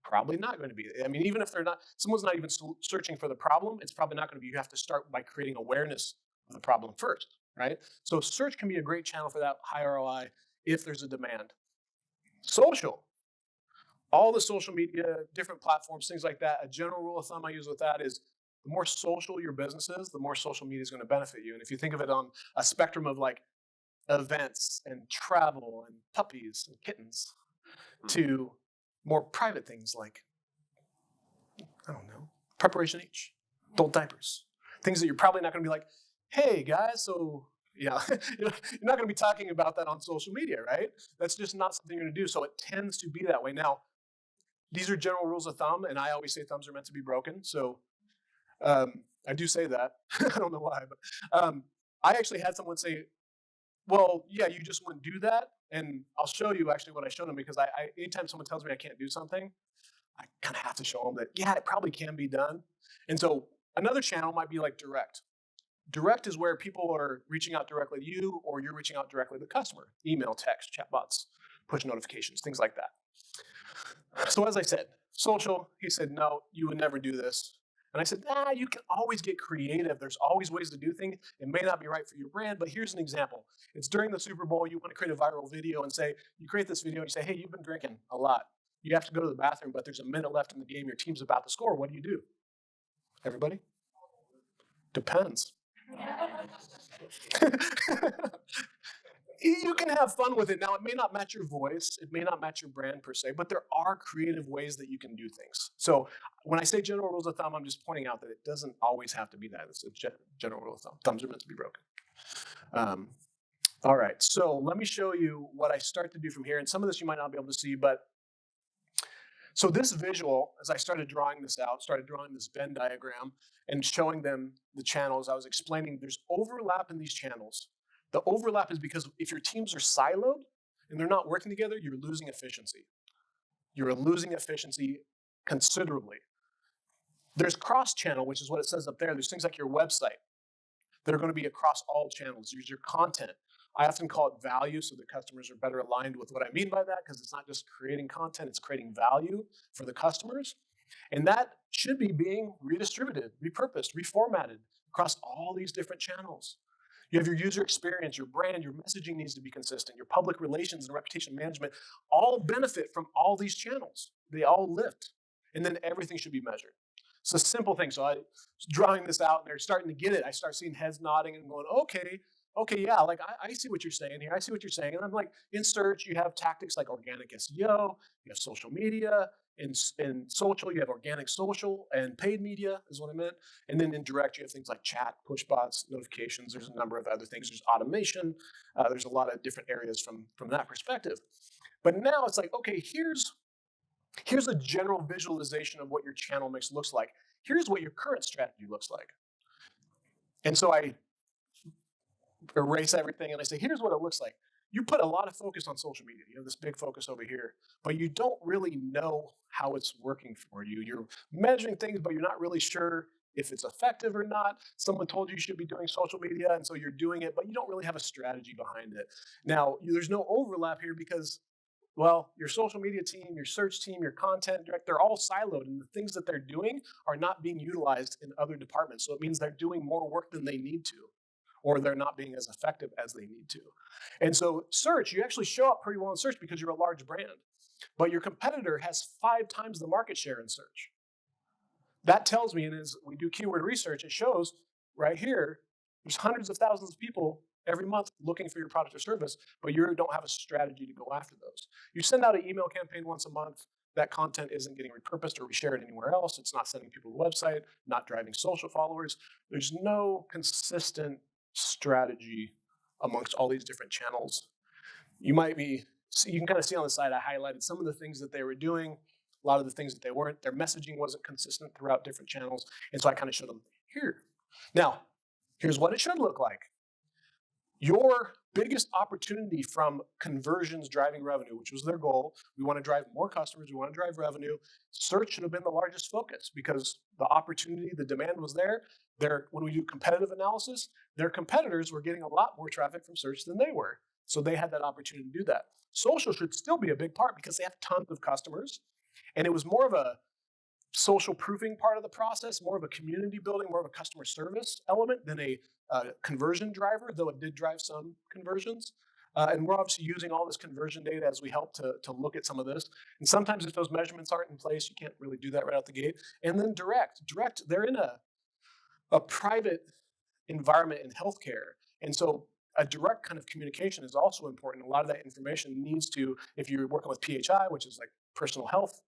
probably not going to be. I mean, even if someone's not even searching for the problem, it's probably not going to be. You have to start by creating awareness of the problem first, right? So search can be a great channel for that high ROI if there's a demand. Social, all the social media, different platforms, things like that. A general rule of thumb I use with that is the more social your business is, the more social media is going to benefit you. And if you think of it on a spectrum of like events and travel and puppies and kittens to more private things like, I don't know, preparation H, adult diapers, things that you're probably not going to be like, hey guys, so yeah, you're not going to be talking about that on social media, right? That's just not something you're going to do. So it tends to be that way. Now, these are general rules of thumb, and I always say thumbs are meant to be broken. So I do say that. I don't know why, but I actually had someone say, well, yeah, you just wouldn't do that. And I'll show you actually what I showed them because anytime someone tells me I can't do something, I kind of have to show them that, yeah, it probably can be done. And so another channel might be like direct. Direct is where people are reaching out directly to you or you're reaching out directly to the customer. Email, text, chatbots, push notifications, things like that. So as I said, social, he said, no, you would never do this. And I said, you can always get creative. There's always ways to do things. It may not be right for your brand, but here's an example. It's during the Super Bowl. You want to create a viral video and say, you create this video and you say, hey, you've been drinking a lot. You have to go to the bathroom, but there's a minute left in the game. Your team's about to score. What do? Everybody? Depends. You can have fun with it. Now, it may not match your voice. It may not match your brand per se, but there are creative ways that you can do things. So when I say general rules of thumb, I'm just pointing out that it doesn't always have to be that. It's a general rule of thumb. Thumbs are meant to be broken. All right, so let me show you what I start to do from here. And some of this you might not be able to see, but so this visual, as I started drawing this out, started drawing this Venn diagram and showing them the channels, I was explaining there's overlap in these channels. The overlap is because if your teams are siloed and they're not working together, you're losing efficiency. You're losing efficiency considerably. There's cross-channel, which is what it says up there. There's things like your website that are going to be across all channels. There's your content. I often call it value so that customers are better aligned with what I mean by that because it's not just creating content, it's creating value for the customers. And that should be being redistributed, repurposed, reformatted across all these different channels. You have your user experience, your brand, your messaging needs to be consistent, your public relations and reputation management all benefit from all these channels. They all lift. And then everything should be measured. It's a simple thing. So I was drawing this out and they're starting to get it. I start seeing heads nodding and going, okay, yeah, like I see what you're saying here. I see what you're saying. And I'm like, in search, you have tactics like organic SEO, you have social media. In social, you have organic social and paid media is what I meant. And then in direct, you have things like chat, push bots, notifications. There's a number of other things. There's automation. There's a lot of different areas from that perspective. But now it's like, okay, here's a general visualization of what your channel mix looks like. Here's what your current strategy looks like. And so I erase everything and I say, here's what it looks like. You put a lot of focus on social media. You have this big focus over here, but you don't really know how it's working for you. You're measuring things, but you're not really sure if it's effective or not. Someone told you should be doing social media, and so you're doing it, but you don't really have a strategy behind it. Now, there's no overlap here because, well, your social media team, your search team, your content director, they're all siloed, and the things that they're doing are not being utilized in other departments. So it means they're doing more work than they need to, or they're not being as effective as they need to. And so search, you actually show up pretty well in search because you're a large brand, but your competitor has 5 times the market share in search. That tells me, and as we do keyword research, it shows right here, there's hundreds of thousands of people every month looking for your product or service, but you don't have a strategy to go after those. You send out an email campaign once a month, that content isn't getting repurposed or reshared anywhere else. It's not sending people to the website, not driving social followers. There's no consistent strategy amongst all these different channels. You can kind of see on the side, I highlighted some of the things that they were doing, a lot of the things that they weren't. Their messaging wasn't consistent throughout different channels. And so I kind of showed them here. Now, here's what it should look like. Your biggest opportunity from conversions driving revenue, which was their goal. We want to drive more customers. We want to drive revenue. Search should have been the largest focus because the opportunity, the demand was there. When we do competitive analysis, their competitors were getting a lot more traffic from search than they were. So they had that opportunity to do that. Social should still be a big part because they have tons of customers. And it was more of a social proofing part of the process, more of a community building, more of a customer service element than a conversion driver, though it did drive some conversions. And we're obviously using all this conversion data as we help to look at some of this. And sometimes if those measurements aren't in place, you can't really do that right out the gate. And then direct, they're in a private environment in healthcare. And so a direct kind of communication is also important. A lot of that information needs to, if you're working with PHI, which is like personal health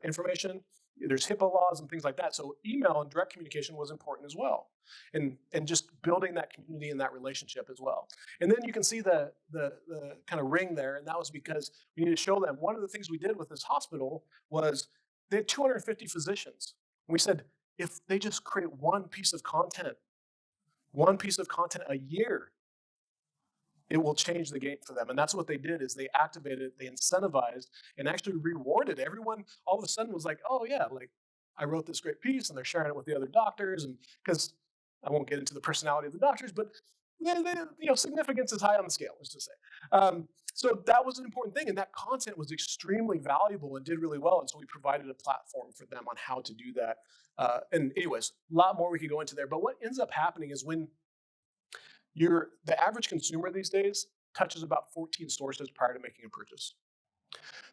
information, there's HIPAA laws and things like that. So email and direct communication was important as well. And just building that community and that relationship as well. And then you can see the kind of ring there. And that was because we need to show them. One of the things we did with this hospital was they had 250 physicians. And we said, if they just create one piece of content a year, it will change the game for them. And that's what they did is they activated, they incentivized, and actually rewarded everyone. All of a sudden was like, oh yeah, like I wrote this great piece and they're sharing it with the other doctors. And because I won't get into the personality of the doctors, but significance is high on the scale, let's just say. So that was an important thing. And that content was extremely valuable and did really well. And so we provided a platform for them on how to do that. And anyways, a lot more we could go into there. But what ends up happening is when the average consumer these days touches about 14 sources prior to making a purchase.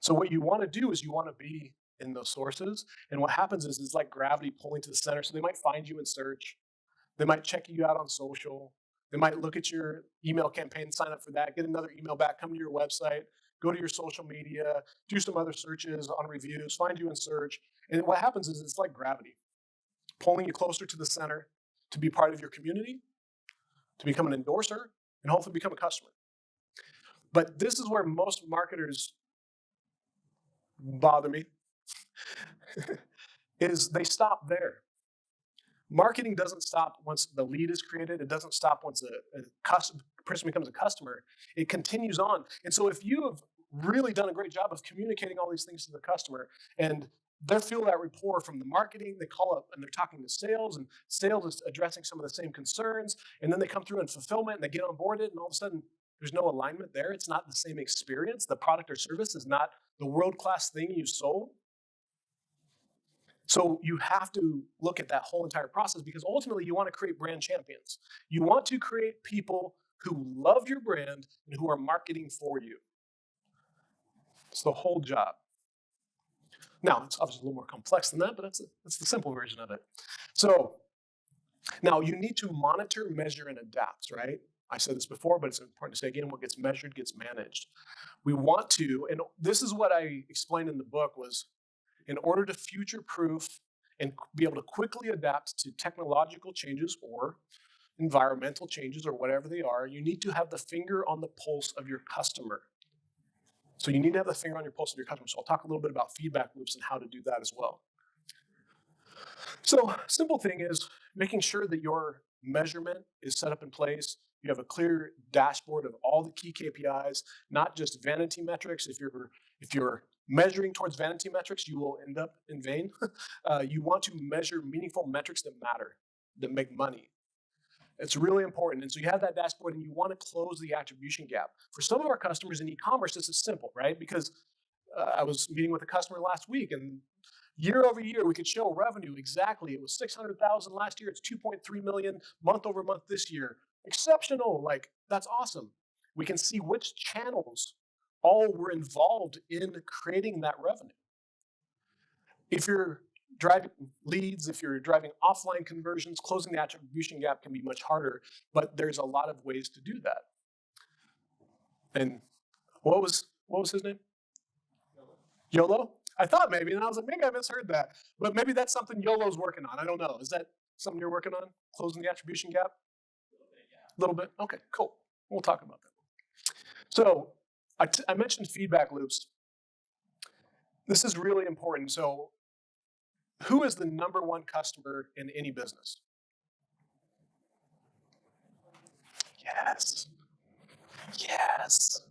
So what you want to do is you want to be in those sources. And what happens is it's like gravity pulling to the center. So they might find you in search. They might check you out on social. They might look at your email campaign, sign up for that, get another email back, come to your website, go to your social media, do some other searches on reviews, find you in search. And what happens is it's like gravity pulling you closer to the center to be part of your community, to become an endorser, and hopefully become a customer. But this is where most marketers bother me, is they stop there. Marketing doesn't stop once the lead is created. It doesn't stop once a person becomes a customer. It continues on. And so if you have really done a great job of communicating all these things to the customer, and they feel that rapport from the marketing, they call up and they're talking to sales, and sales is addressing some of the same concerns, and then they come through in fulfillment and they get onboarded, and all of a sudden there's no alignment there. It's not the same experience. The product or service is not the world-class thing you sold. So you have to look at that whole entire process because ultimately you want to create brand champions. You want to create people who love your brand and who are marketing for you. It's the whole job. Now, it's obviously a little more complex than that, but that's the simple version of it. So now you need to monitor, measure, and adapt, right? I said this before, but it's important to say again, what gets measured gets managed. We want to, and this is what I explained in the book, was in order to future-proof and be able to quickly adapt to technological changes or environmental changes or whatever they are, you need to have the finger on the pulse of your customer. So you need to have the finger on your pulse of your customer. So I'll talk a little bit about feedback loops and how to do that as well. So simple thing is making sure that your measurement is set up in place. You have a clear dashboard of all the key KPIs, not just vanity metrics. If you're Measuring towards vanity metrics, you will end up in vain. You want to measure meaningful metrics that matter, that make money. It's really important. And so you have that dashboard and you want to close the attribution gap. For some of our customers in e-commerce, this is simple, right? Because I was meeting with a customer last week and year over year, we could show revenue exactly. It was 600,000 last year. It's 2.3 million month over month this year. Exceptional. Like, that's awesome. We can see which channels all were involved in creating that revenue. If you're driving leads, if you're driving offline conversions, closing the attribution gap can be much harder, but there's a lot of ways to do that. And what was his name? YOLO? I thought maybe, and I was like, maybe I misheard that. But maybe that's something YOLO's working on. I don't know. Is that something you're working on? Closing the attribution gap? A little bit? Okay, cool. We'll talk about that. So I mentioned feedback loops. This is really important. So who is the number one customer in any business? Yes. Yes.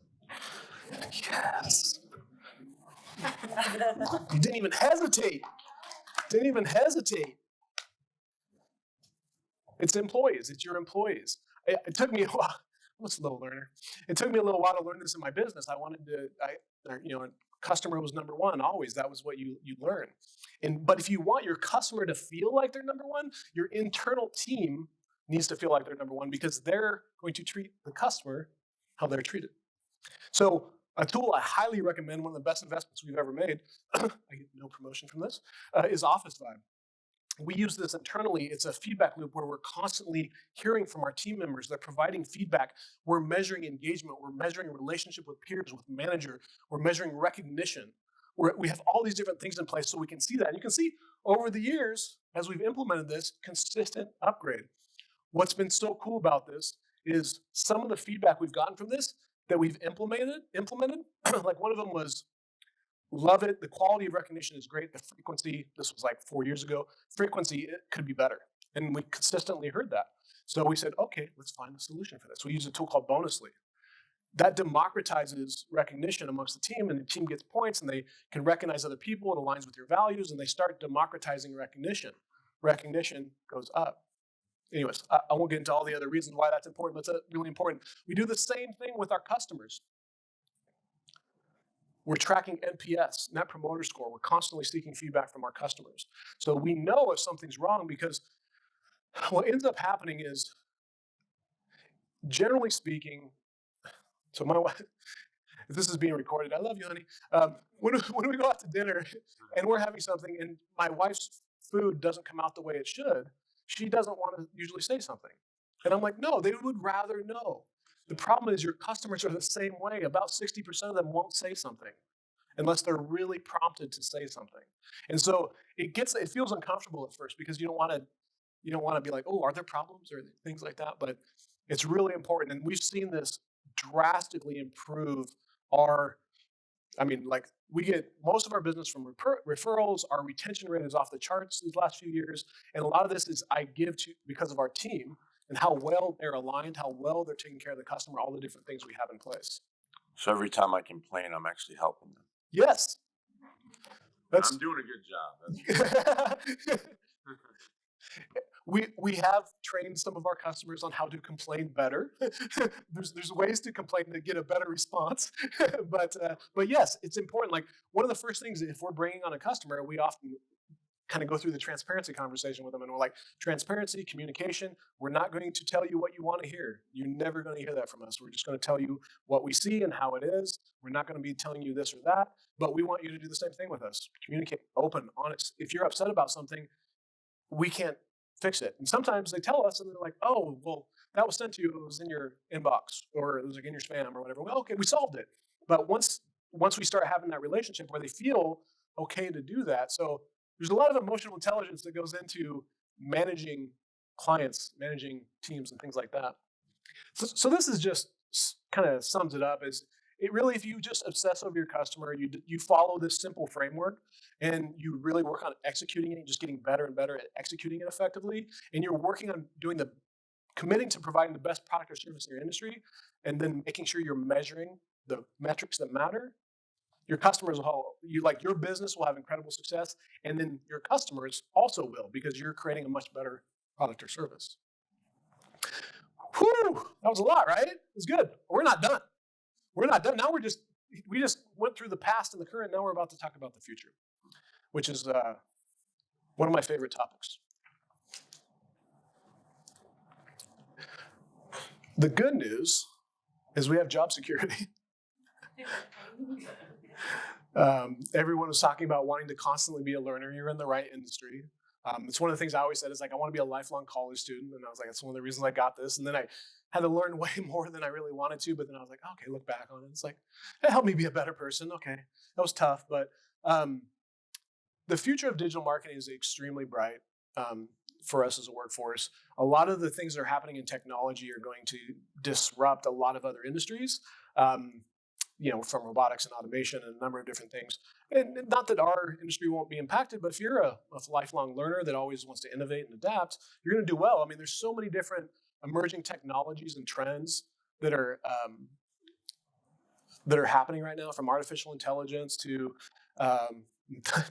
Yes. You didn't even hesitate. Didn't even hesitate. It's employees. It's your employees. It took me a while. I'm a slow learner. It took me a little while to learn this in my business. I wanted to, customer was number one always. That was what you learn. But if you want your customer to feel like they're number one, your internal team needs to feel like they're number one because they're going to treat the customer how they're treated. So a tool I highly recommend, one of the best investments we've ever made, I get no promotion from this, is Office Vibe. We use this internally. It's a feedback loop where we're constantly hearing from our team members. They're providing feedback. We're measuring engagement. We're measuring relationship with peers, with manager. We're measuring recognition. We have all these different things in place so we can see that. And you can see over the years, as we've implemented this, consistent upgrade. What's been so cool about this is some of the feedback we've gotten from this that we've implemented, like one of them was, love it. The quality of recognition is great. The frequency, this was like 4 years ago, frequency, it could be better. And we consistently heard that. So we said, okay, let's find a solution for this. We use a tool called Bonusly. That democratizes recognition amongst the team, and the team gets points, and they can recognize other people. It aligns with your values, and they start democratizing recognition. Recognition goes up. Anyways, I won't get into all the other reasons why that's important, but it's really important. We do the same thing with our customers. We're tracking NPS, Net Promoter Score. We're constantly seeking feedback from our customers. So we know if something's wrong because what ends up happening is, generally speaking, so my wife, if this is being recorded, I love you, honey. When we go out to dinner and we're having something and my wife's food doesn't come out the way it should, she doesn't want to usually say something. And I'm like, no, they would rather know. The problem is your customers are the same way. About 60% of them won't say something unless they're really prompted to say something. And so it feels uncomfortable at first because you don't want to be like, oh, are there problems or things like that? But it's really important. And we've seen this drastically improve we get most of our business from referrals. Our retention rate is off the charts these last few years. And a lot of this is because of our team and how well they're aligned, how well they're taking care of the customer, all the different things we have in place. So every time I complain, I'm actually helping them. Yes. I'm doing a good job. We have trained some of our customers on how to complain better. there's ways to complain to get a better response, but yes, it's important. Like one of the first things, if we're bringing on a customer, we often kind of go through the transparency conversation with them, and we're like, transparency, communication. We're not going to tell you what you want to hear. You're never going to hear that from us. We're just going to tell you what we see and how it is. We're not going to be telling you this or that, but we want you to do the same thing with us. Communicate, open, honest. If you're upset about something, we can't fix it. And sometimes they tell us and they're like, oh, well, that was sent to you. It was in your inbox or it was like in your spam or whatever. Well, okay, we solved it. But once we start having that relationship where they feel okay to do that. So there's a lot of emotional intelligence that goes into managing clients, managing teams and things like that. So this is just kind of sums it up is it really, if you just obsess over your customer, you follow this simple framework and you really work on executing it, just getting better and better at executing it effectively. And you're working on committing to providing the best product or service in your industry, and then making sure you're measuring the metrics that matter. Your customers will, your business will have incredible success, and then your customers also will because you're creating a much better product or service. Whew, that was a lot, right? It was good. We're not done. We're not done. Now we just went through the past and the current. Now we're about to talk about the future, which is one of my favorite topics. The good news is we have job security. Everyone was talking about wanting to constantly be a learner. You're in the right industry. It's one of the things I always said is like, I want to be a lifelong college student. And I was like, that's one of the reasons I got this. And then I had to learn way more than I really wanted to. But then I was like, okay, look back on it. It's like, it helped me be a better person. Okay, that was tough. But the future of digital marketing is extremely bright for us as a workforce. A lot of the things that are happening in technology are going to disrupt a lot of other industries. From robotics and automation and a number of different things. And not that our industry won't be impacted, but if you're a lifelong learner that always wants to innovate and adapt, you're going to do well. I mean, there's so many different emerging technologies and trends that are happening right now, from artificial intelligence to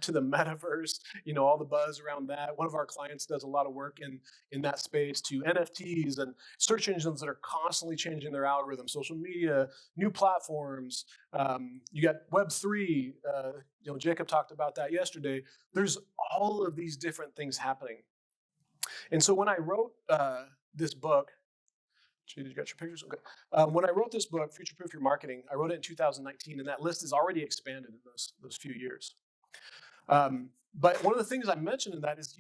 to the metaverse, all the buzz around that. One of our clients does a lot of work in that space, to NFTs and search engines that are constantly changing their algorithm, social media, new platforms. You got Web3, Jacob talked about that yesterday. There's all of these different things happening. And so when I wrote this book, you got your pictures? Okay. When I wrote this book, Future Proof Your Marketing, I wrote it in 2019, and that list has already expanded in those few years. But one of the things I mentioned in that is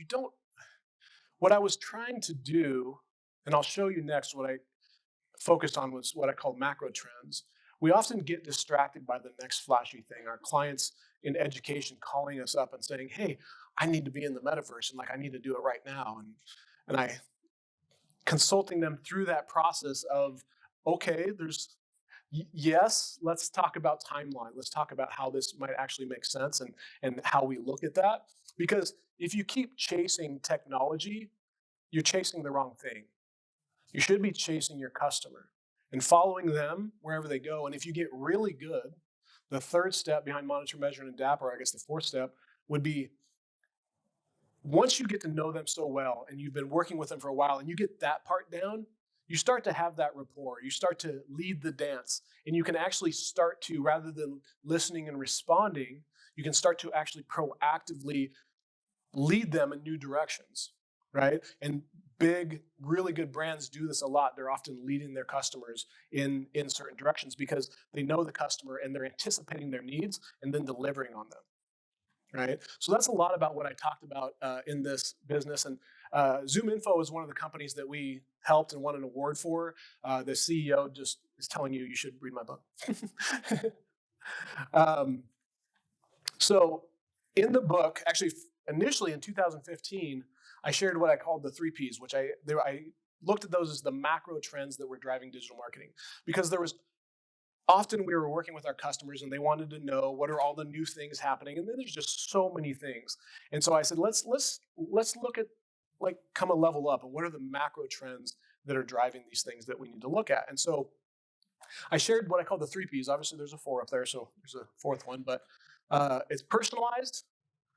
what I was trying to do, and I'll show you next, what I focused on was what I call macro trends. We often get distracted by the next flashy thing. Our clients in education calling us up and saying, hey, I need to be in the metaverse, and I need to do it right now. And I consulting them through that process of, okay, yes, let's talk about timeline. Let's talk about how this might actually make sense and how we look at that. Because if you keep chasing technology, you're chasing the wrong thing. You should be chasing your customer and following them wherever they go. And if you get really good, the third step behind monitor, measure, and adapt, or I guess the fourth step, would be once you get to know them so well and you've been working with them for a while and you get that part down, you start to have that rapport. You start to lead the dance, and you can actually start to, rather than listening and responding, you can start to actually proactively lead them in new directions, right? And big, really good brands do this a lot. They're often leading their customers in certain directions because they know the customer and they're anticipating their needs and then delivering on them. Right, so that's a lot about what I talked about in this business. And ZoomInfo is one of the companies that we helped and won an award for. The CEO just is telling you should read my book. So in the book, actually, initially in 2015, I shared what I called the 3 Ps, which I looked at those as the macro trends that were driving digital marketing, because often we were working with our customers and they wanted to know what are all the new things happening. And then there's just so many things. And so I said, let's look at come a level up and what are the macro trends that are driving these things that we need to look at. And so I shared what I call the 3 Ps. Obviously there's a 4 up there, so there's a fourth one, but it's personalized,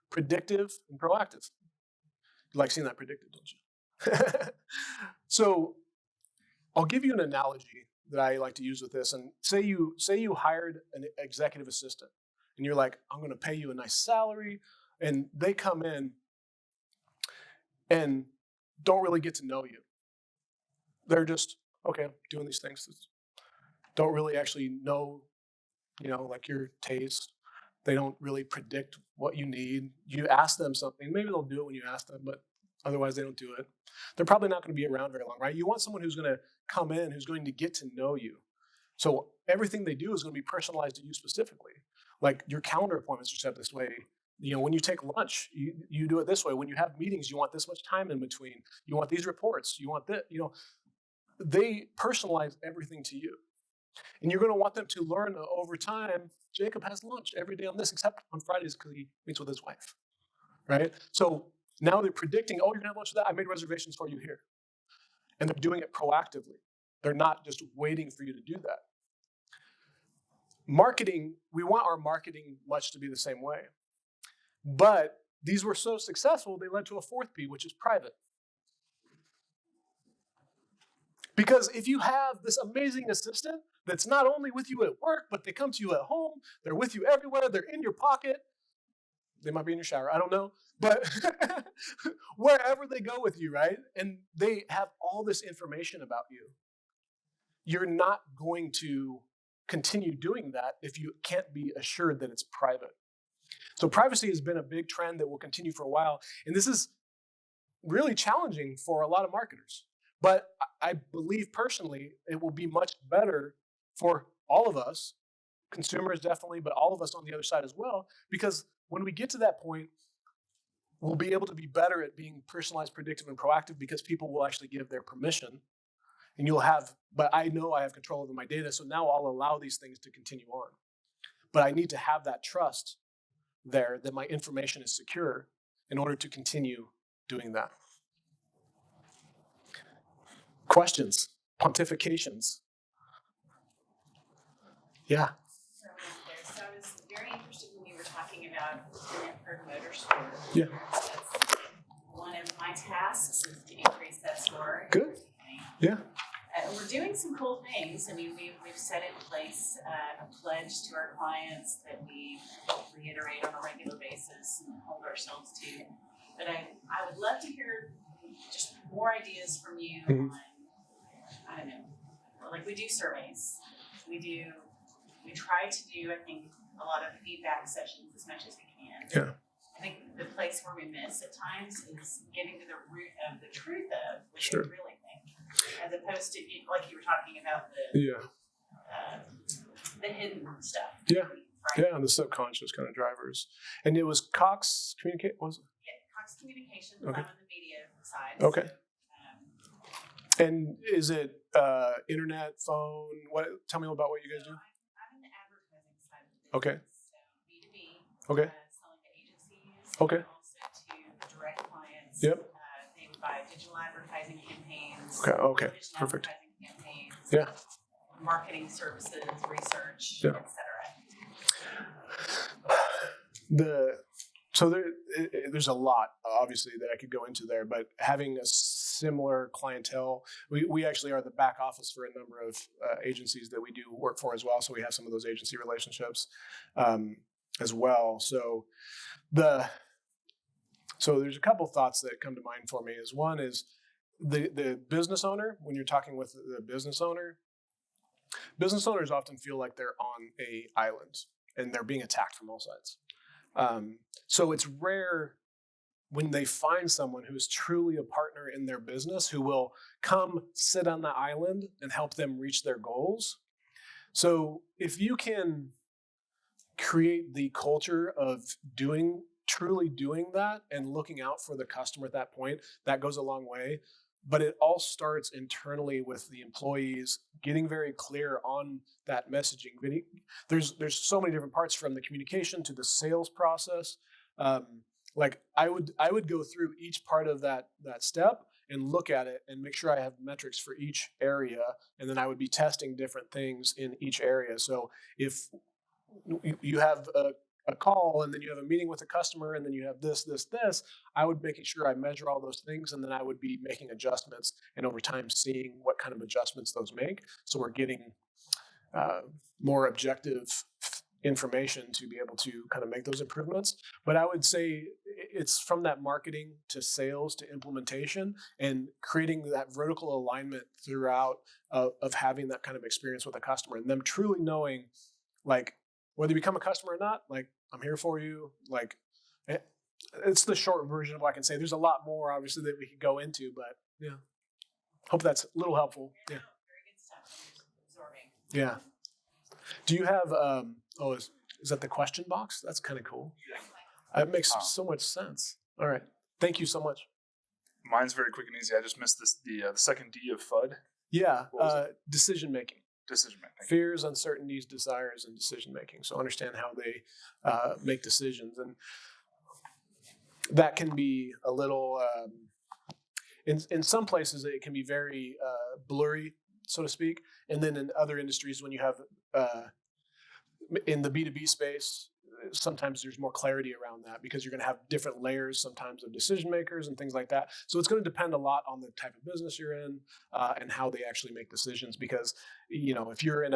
predictive, and proactive. You like seeing that predictive, don't you? So I'll give you an analogy that I like to use with this. And say you hired an executive assistant and you're like, I'm going to pay you a nice salary. And they come in and don't really get to know you. They're just, okay, doing these things. Don't really actually know, your taste. They don't really predict what you need. You ask them something, maybe they'll do it when you ask them, but otherwise they don't do it. They're probably not going to be around very long, right? You want someone who's going to come in, who's going to get to know you. So everything they do is going to be personalized to you specifically. Like your calendar appointments are set this way. When you take lunch, you do it this way. When you have meetings, you want this much time in between. You want these reports. You want that. They personalize everything to you. And you're going to want them to learn over time. Jacob has lunch every day on this, except on Fridays because he meets with his wife, right? So now they're predicting, oh, you're going to have lunch with that? I made reservations for you here. And they're doing it proactively. They're not just waiting for you to do that. marketing, we want our marketing much to be the same way. But these were so successful, they led to a fourth P, which is private. Because if you have this amazing assistant that's not only with you at work, but they come to you at home, they're with you everywhere, they're in your pocket, they might be in your shower, I don't know, but wherever they go with you, right? And they have all this information about you. You're not going to continue doing that if you can't be assured that it's private. So privacy has been a big trend that will continue for a while. And this is really challenging for a lot of marketers. But I believe personally it will be much better for all of us, consumers definitely, but all of us on the other side as well, because when we get to that point, we'll be able to be better at being personalized, predictive, and proactive because people will actually give their permission. And you'll have, but I know I have control over my data, so now I'll allow these things to continue on. But I need to have that trust there that my information is secure in order to continue doing that. Questions, pontifications. Yeah. So I was very interested when you were talking about the Net Promoter Motor Score. Yeah. That's one of my tasks is to increase that score. Good. Yeah. We're doing some cool things. I mean, we've set in place a pledge to our clients that we reiterate on a regular basis and hold ourselves to. But I would love to hear just more ideas from you on, I don't know, like we do surveys. We try to do, I think, a lot of feedback sessions as much as we can. Yeah. I think the place where we miss at times is getting to the root of the truth of what Sure. we really think, as opposed to, like you were talking about the hidden stuff. Yeah. Right? Yeah, and the subconscious kind of drivers. And it was Cox Communicate, was it? Yeah, Cox Communications. Okay. I'm on the media side. Okay. So, And is it internet, phone? What? Tell me about what you guys do. I'm in the advertising side of the business. Okay. So B2B. Okay. Selling to agencies. Okay. And also to direct clients. Yep. They would buy digital advertising campaigns. Okay. Television Perfect. Advertising campaigns. Yeah. Marketing services, research, Yeah. etc. There's a lot obviously that I could go into there, but having a similar clientele, we actually are the back office for a number of agencies that we do work for as well. So we have some of those agency relationships as well. So there's a couple thoughts that come to mind for me. Is one is the business owner. When you're talking with the business owners often feel like they're on a island and they're being attacked from all sides. So it's rare when they find someone who is truly a partner in their business who will come sit on the island and help them reach their goals. So if you can create the culture of truly doing that and looking out for the customer at that point, that goes a long way. But it all starts internally with the employees getting very clear on that messaging. There's so many different parts, from the communication to the sales process. Like I would go through each part of that step and look at it and make sure I have metrics for each area, and then I would be testing different things in each area. So if you have a call and then you have a meeting with a customer and then you have this, I would make sure I measure all those things, and then I would be making adjustments and over time seeing what kind of adjustments those make. So we're getting more objective information to be able to kind of make those improvements. But I would say it's from that marketing to sales to implementation and creating that vertical alignment throughout of having that kind of experience with a customer and them truly knowing, like, whether you become a customer or not, like, I'm here for you. Like, it's the short version of what I can say. There's a lot more, obviously, that we could go into, but yeah. Hope that's a little helpful. Yeah. Very good stuff. Absorbing. Yeah. Do you have, is that the question box? That's kind of cool. It makes so much sense. All right. Thank you so much. Mine's very quick and easy. I just missed the second D of FUD. Yeah. Decision making. Decision making. Fears, uncertainties, desires, and decision making. So understand how they make decisions. And that can be a little, in some places, it can be very blurry, so to speak. And then in other industries, when you have in the B2B space, sometimes there's more clarity around that because you're going to have different layers sometimes of decision makers and things like that. So it's going to depend a lot on the type of business you're in and how they actually make decisions. Because, if you're in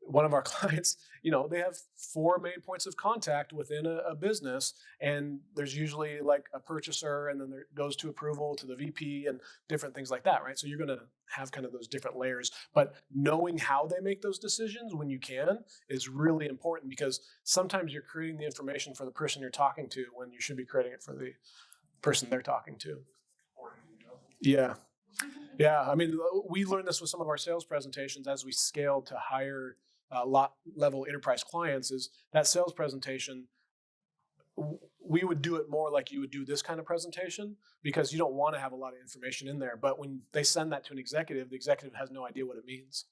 one of our clients, they have 4 main points of contact within a business, and there's usually like a purchaser, and then there goes to approval to the VP and different things like that, right? So you're going to have kind of those different layers, but knowing how they make those decisions when you can is really important, because sometimes you're creating the information for the person you're talking to when you should be creating it for the person they're talking to. Yeah. Yeah, I mean, we learned this with some of our sales presentations as we scaled to higher lot level enterprise clients. Is that sales presentation, we would do it more like you would do this kind of presentation, because you don't want to have a lot of information in there. But when they send that to an executive, the executive has no idea what it means.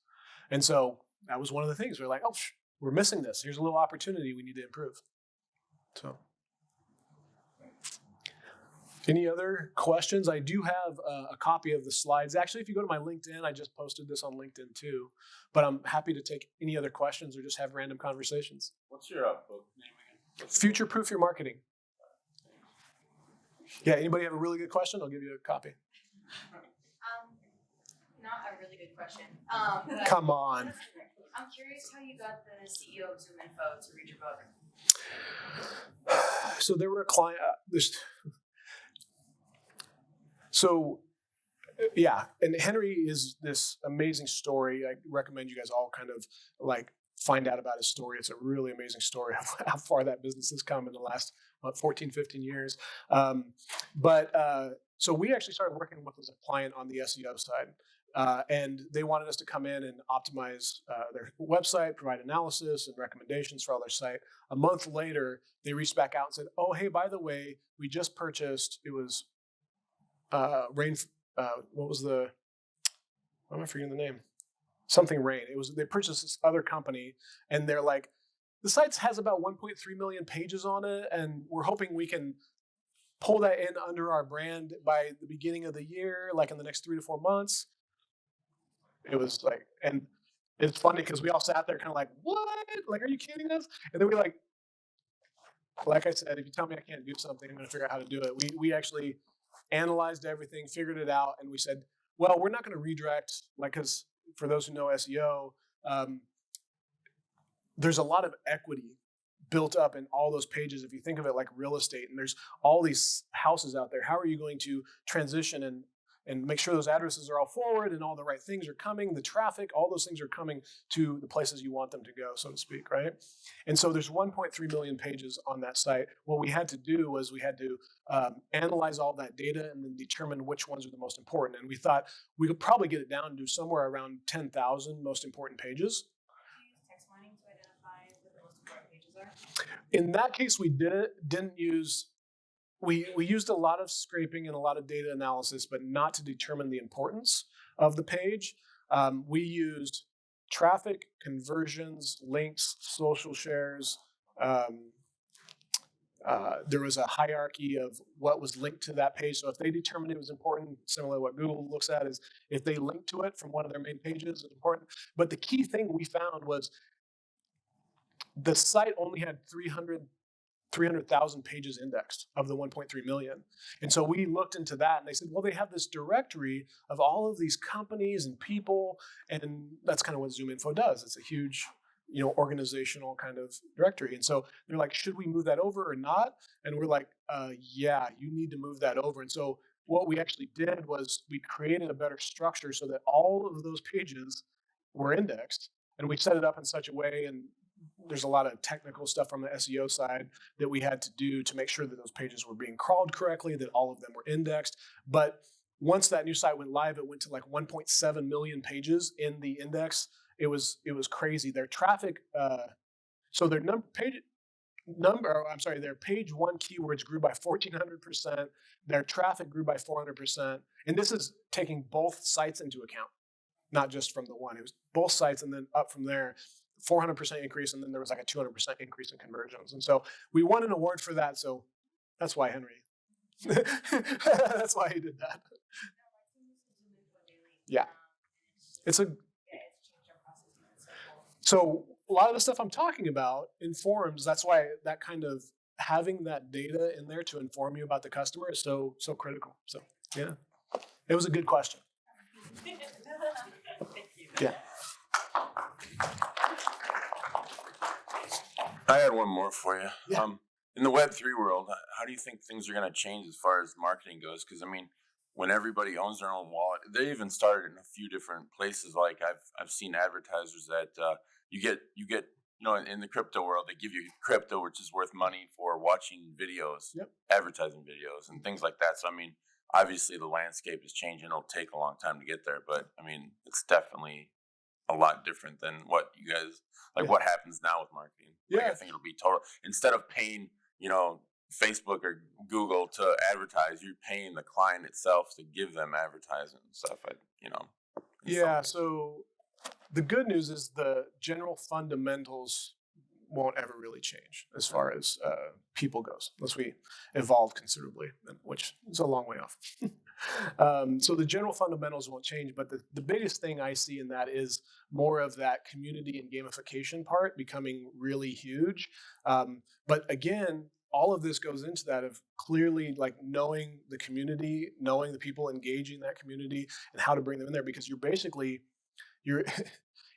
And so that was one of the things. We're like, oh, we're missing this. Here's a little opportunity we need to improve. So. Any other questions? I do have a copy of the slides. Actually, if you go to my LinkedIn, I just posted this on LinkedIn too. But I'm happy to take any other questions or just have random conversations. What's your book name again? Future Proof Your Marketing. Yeah, anybody have a really good question? I'll give you a copy. Not a really good question. Come on. I'm curious how you got the CEO of ZoomInfo to read your book. So there were a client. So, yeah, and Henry is this amazing story. I recommend you guys all kind of like find out about his story. It's a really amazing story of how far that business has come in the last 14, 15 years. So we actually started working with as a client on the SEO side. And they wanted us to come in and optimize their website, provide analysis and recommendations for all their site. A month later, they reached back out and said, oh, hey, by the way, we just purchased, it was what was the, why am I forgetting the name? Something Rain. They purchased this other company, and they're like, the site has about 1.3 million pages on it, and we're hoping we can pull that in under our brand by the beginning of the year, like in the next 3 to 4 months. It was like, and it's funny because we all sat there kind of like, what? Like, are you kidding us? And then we like I said, if you tell me I can't do something, I'm going to figure out how to do it. We actually analyzed everything, figured it out, and we said, well, we're not going to redirect, because for those who know SEO, there's a lot of equity built up in all those pages. If you think of it like real estate, and there's all these houses out there, how are you going to transition and make sure those addresses are all forward and all the right things are coming, the traffic, all those things are coming to the places you want them to go, so to speak, right? And so there's 1.3 million pages on that site. What we had to do was we had to analyze all that data and then determine which ones are the most important. And we thought we could probably get it down to somewhere around 10,000 most important pages. Do you use text mining to identify what the most important pages are? In that case, we didn't use. We used a lot of scraping and a lot of data analysis, but not to determine the importance of the page. We used traffic, conversions, links, social shares. There was a hierarchy of what was linked to that page. So if they determined it was important, similar to what Google looks at, is if they linked to it from one of their main pages, it's important. But the key thing we found was the site only had 300,000 pages indexed of the 1.3 million. And so we looked into that, and they said, well, they have this directory of all of these companies and people, and that's kind of what ZoomInfo does. It's a huge, organizational kind of directory. And so they're like, should we move that over or not? And we're like, yeah, you need to move that over. And so what we actually did was we created a better structure so that all of those pages were indexed, and we set it up in such a way, and there's a lot of technical stuff from the SEO side that we had to do to make sure that those pages were being crawled correctly, that all of them were indexed. But once that new site went live, it went to like 1.7 million pages in the index. It was crazy. Their traffic, so their page one keywords grew by 1,400%. Their traffic grew by 400%. And this is taking both sites into account, not just from the one. It was both sites, and then up from there, 400% increase, and then there was like a 200% increase in conversions. And so we won an award for that. So that's why Henry, that's why he did that. Yeah. So a lot of the stuff I'm talking about informs. That's why that kind of having that data in there to inform you about the customer is so critical. So yeah, it was a good question. Thank you. Yeah. I had one more for you. Yeah. In the Web3 world, how do you think things are going to change as far as marketing goes? Because I mean, when everybody owns their own wallet, they even started in a few different places. Like I've seen advertisers that you get in the crypto world, they give you crypto, which is worth money for watching videos, Yep. advertising videos, and things like that. So I mean, obviously the landscape is changing. It'll take a long time to get there, but I mean, it's definitely a lot different than what you guys like. Yeah. What happens now with marketing? Like, Yeah. I think it'll be total. Instead of paying, Facebook or Google to advertise, you're paying the client itself to give them advertising and stuff. in some Yeah. ways. So the good news is the general fundamentals won't ever really change as far as people goes, unless we evolve considerably, which is a long way off. So the general fundamentals won't change, but the biggest thing I see in that is more of that community and gamification part becoming really huge. But again, all of this goes into that of clearly like knowing the community, knowing the people engaging that community, and how to bring them in there, because you're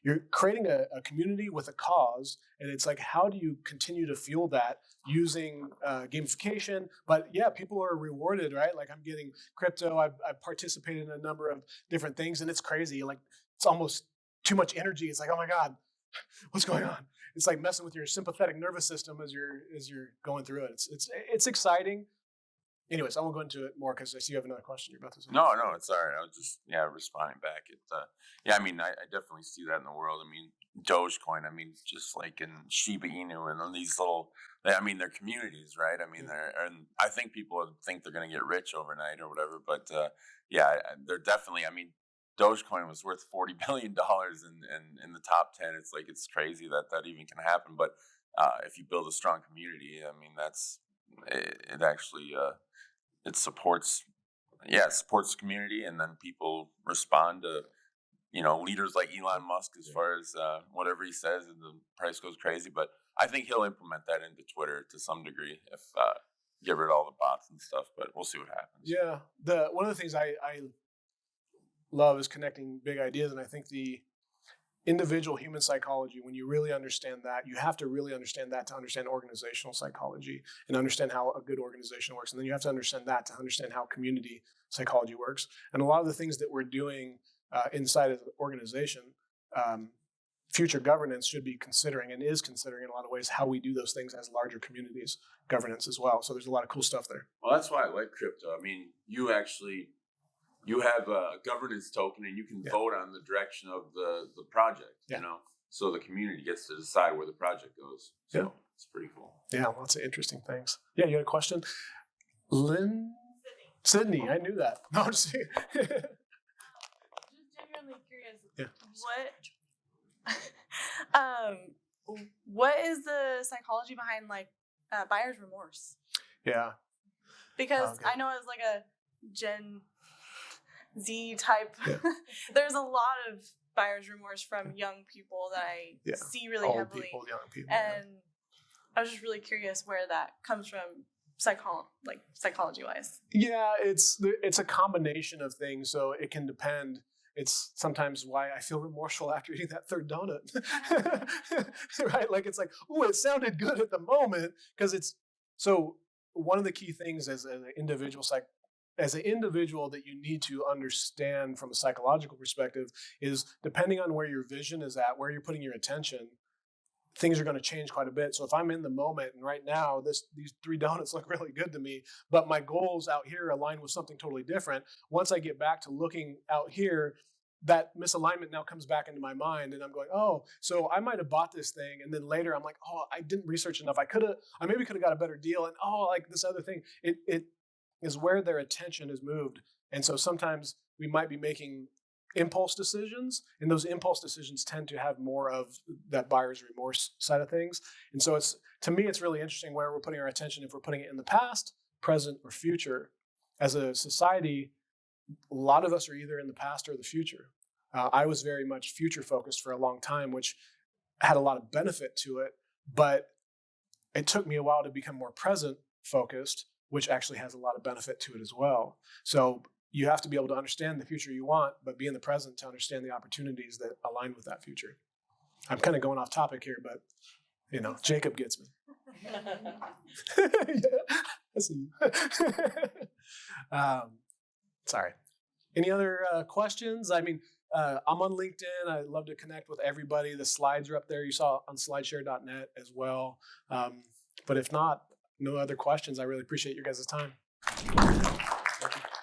you're creating a community with a cause, and it's like, how do you continue to fuel that using gamification? But yeah, people are rewarded, right? Like, I'm getting crypto, I've participated in a number of different things, and it's crazy. Like, it's almost too much energy. It's like, oh my God, what's going on? It's like messing with your sympathetic nervous system as you're going through it. It's exciting. Anyways, I won't go into it more because I see you have another question you're about to say. No, it's all right. I was just responding back. I mean, I definitely see that in the world. I mean, Dogecoin. I mean, just like in Shiba Inu and on these little. I mean, they're communities, right? I mean, and I think people think they're going to get rich overnight or whatever. But they're definitely. I mean, Dogecoin was worth $40 billion in the top 10. It's like, it's crazy that even can happen. But if you build a strong community, I mean, it actually. It supports the community, and then people respond to leaders like Elon Musk as far as whatever he says, and the price goes crazy. But I think he'll implement that into Twitter to some degree, if get rid of all the bots and stuff. But we'll see what happens. Yeah, one of the things I love is connecting big ideas, and I think the individual human psychology, when you really understand that, you have to really understand that to understand organizational psychology and understand how a good organization works. And then you have to understand that to understand how community psychology works. And a lot of the things that we're doing inside of the organization, future governance should be considering, and is considering in a lot of ways, how we do those things as larger communities governance as well. So there's a lot of cool stuff there. Well, that's why I like crypto. I mean, you have a governance token, and you can vote on the direction of the project, so the community gets to decide where the project goes. So it's pretty cool. Yeah, lots of interesting things. Yeah, you had a question? Sydney, I knew that. No, I'm just Just genuinely curious. What is the psychology behind like buyer's remorse? Yeah. Because I know as like a Gen Z type, there's a lot of buyer's remorse from young people that I see really Old heavily. people, young people. And I was just really curious where that comes from, psychology wise. Yeah, it's a combination of things, so it can depend. It's sometimes why I feel remorseful after eating that third donut, right? Like, it's like, oh, it sounded good at the moment, because it's so. One of the key things as an individual that you need to understand from a psychological perspective is, depending on where your vision is at, where you're putting your attention, things are going to change quite a bit. So if I'm in the moment, and right now these 3 donuts look really good to me, but my goals out here align with something totally different, once I get back to looking out here, that misalignment now comes back into my mind, and I'm going, oh, so I might have bought this thing, and then later I'm like, oh, I didn't research enough. I maybe could have got a better deal, and like this other thing. It is where their attention is moved. And so sometimes we might be making impulse decisions, and those impulse decisions tend to have more of that buyer's remorse side of things. And so to me, it's really interesting where we're putting our attention, if we're putting it in the past, present, or future. As a society, a lot of us are either in the past or the future. I was very much future focused for a long time, which had a lot of benefit to it, but it took me a while to become more present focused, which actually has a lot of benefit to it as well. So you have to be able to understand the future you want, but be in the present to understand the opportunities that align with that future. I'm kind of going off topic here, but Jacob gets me. I see you. Sorry. Any other questions? I mean, I'm on LinkedIn. I love to connect with everybody. The slides are up there. You saw on slideshare.net as well. But if not, no other questions. I really appreciate your guys' time. Thank you.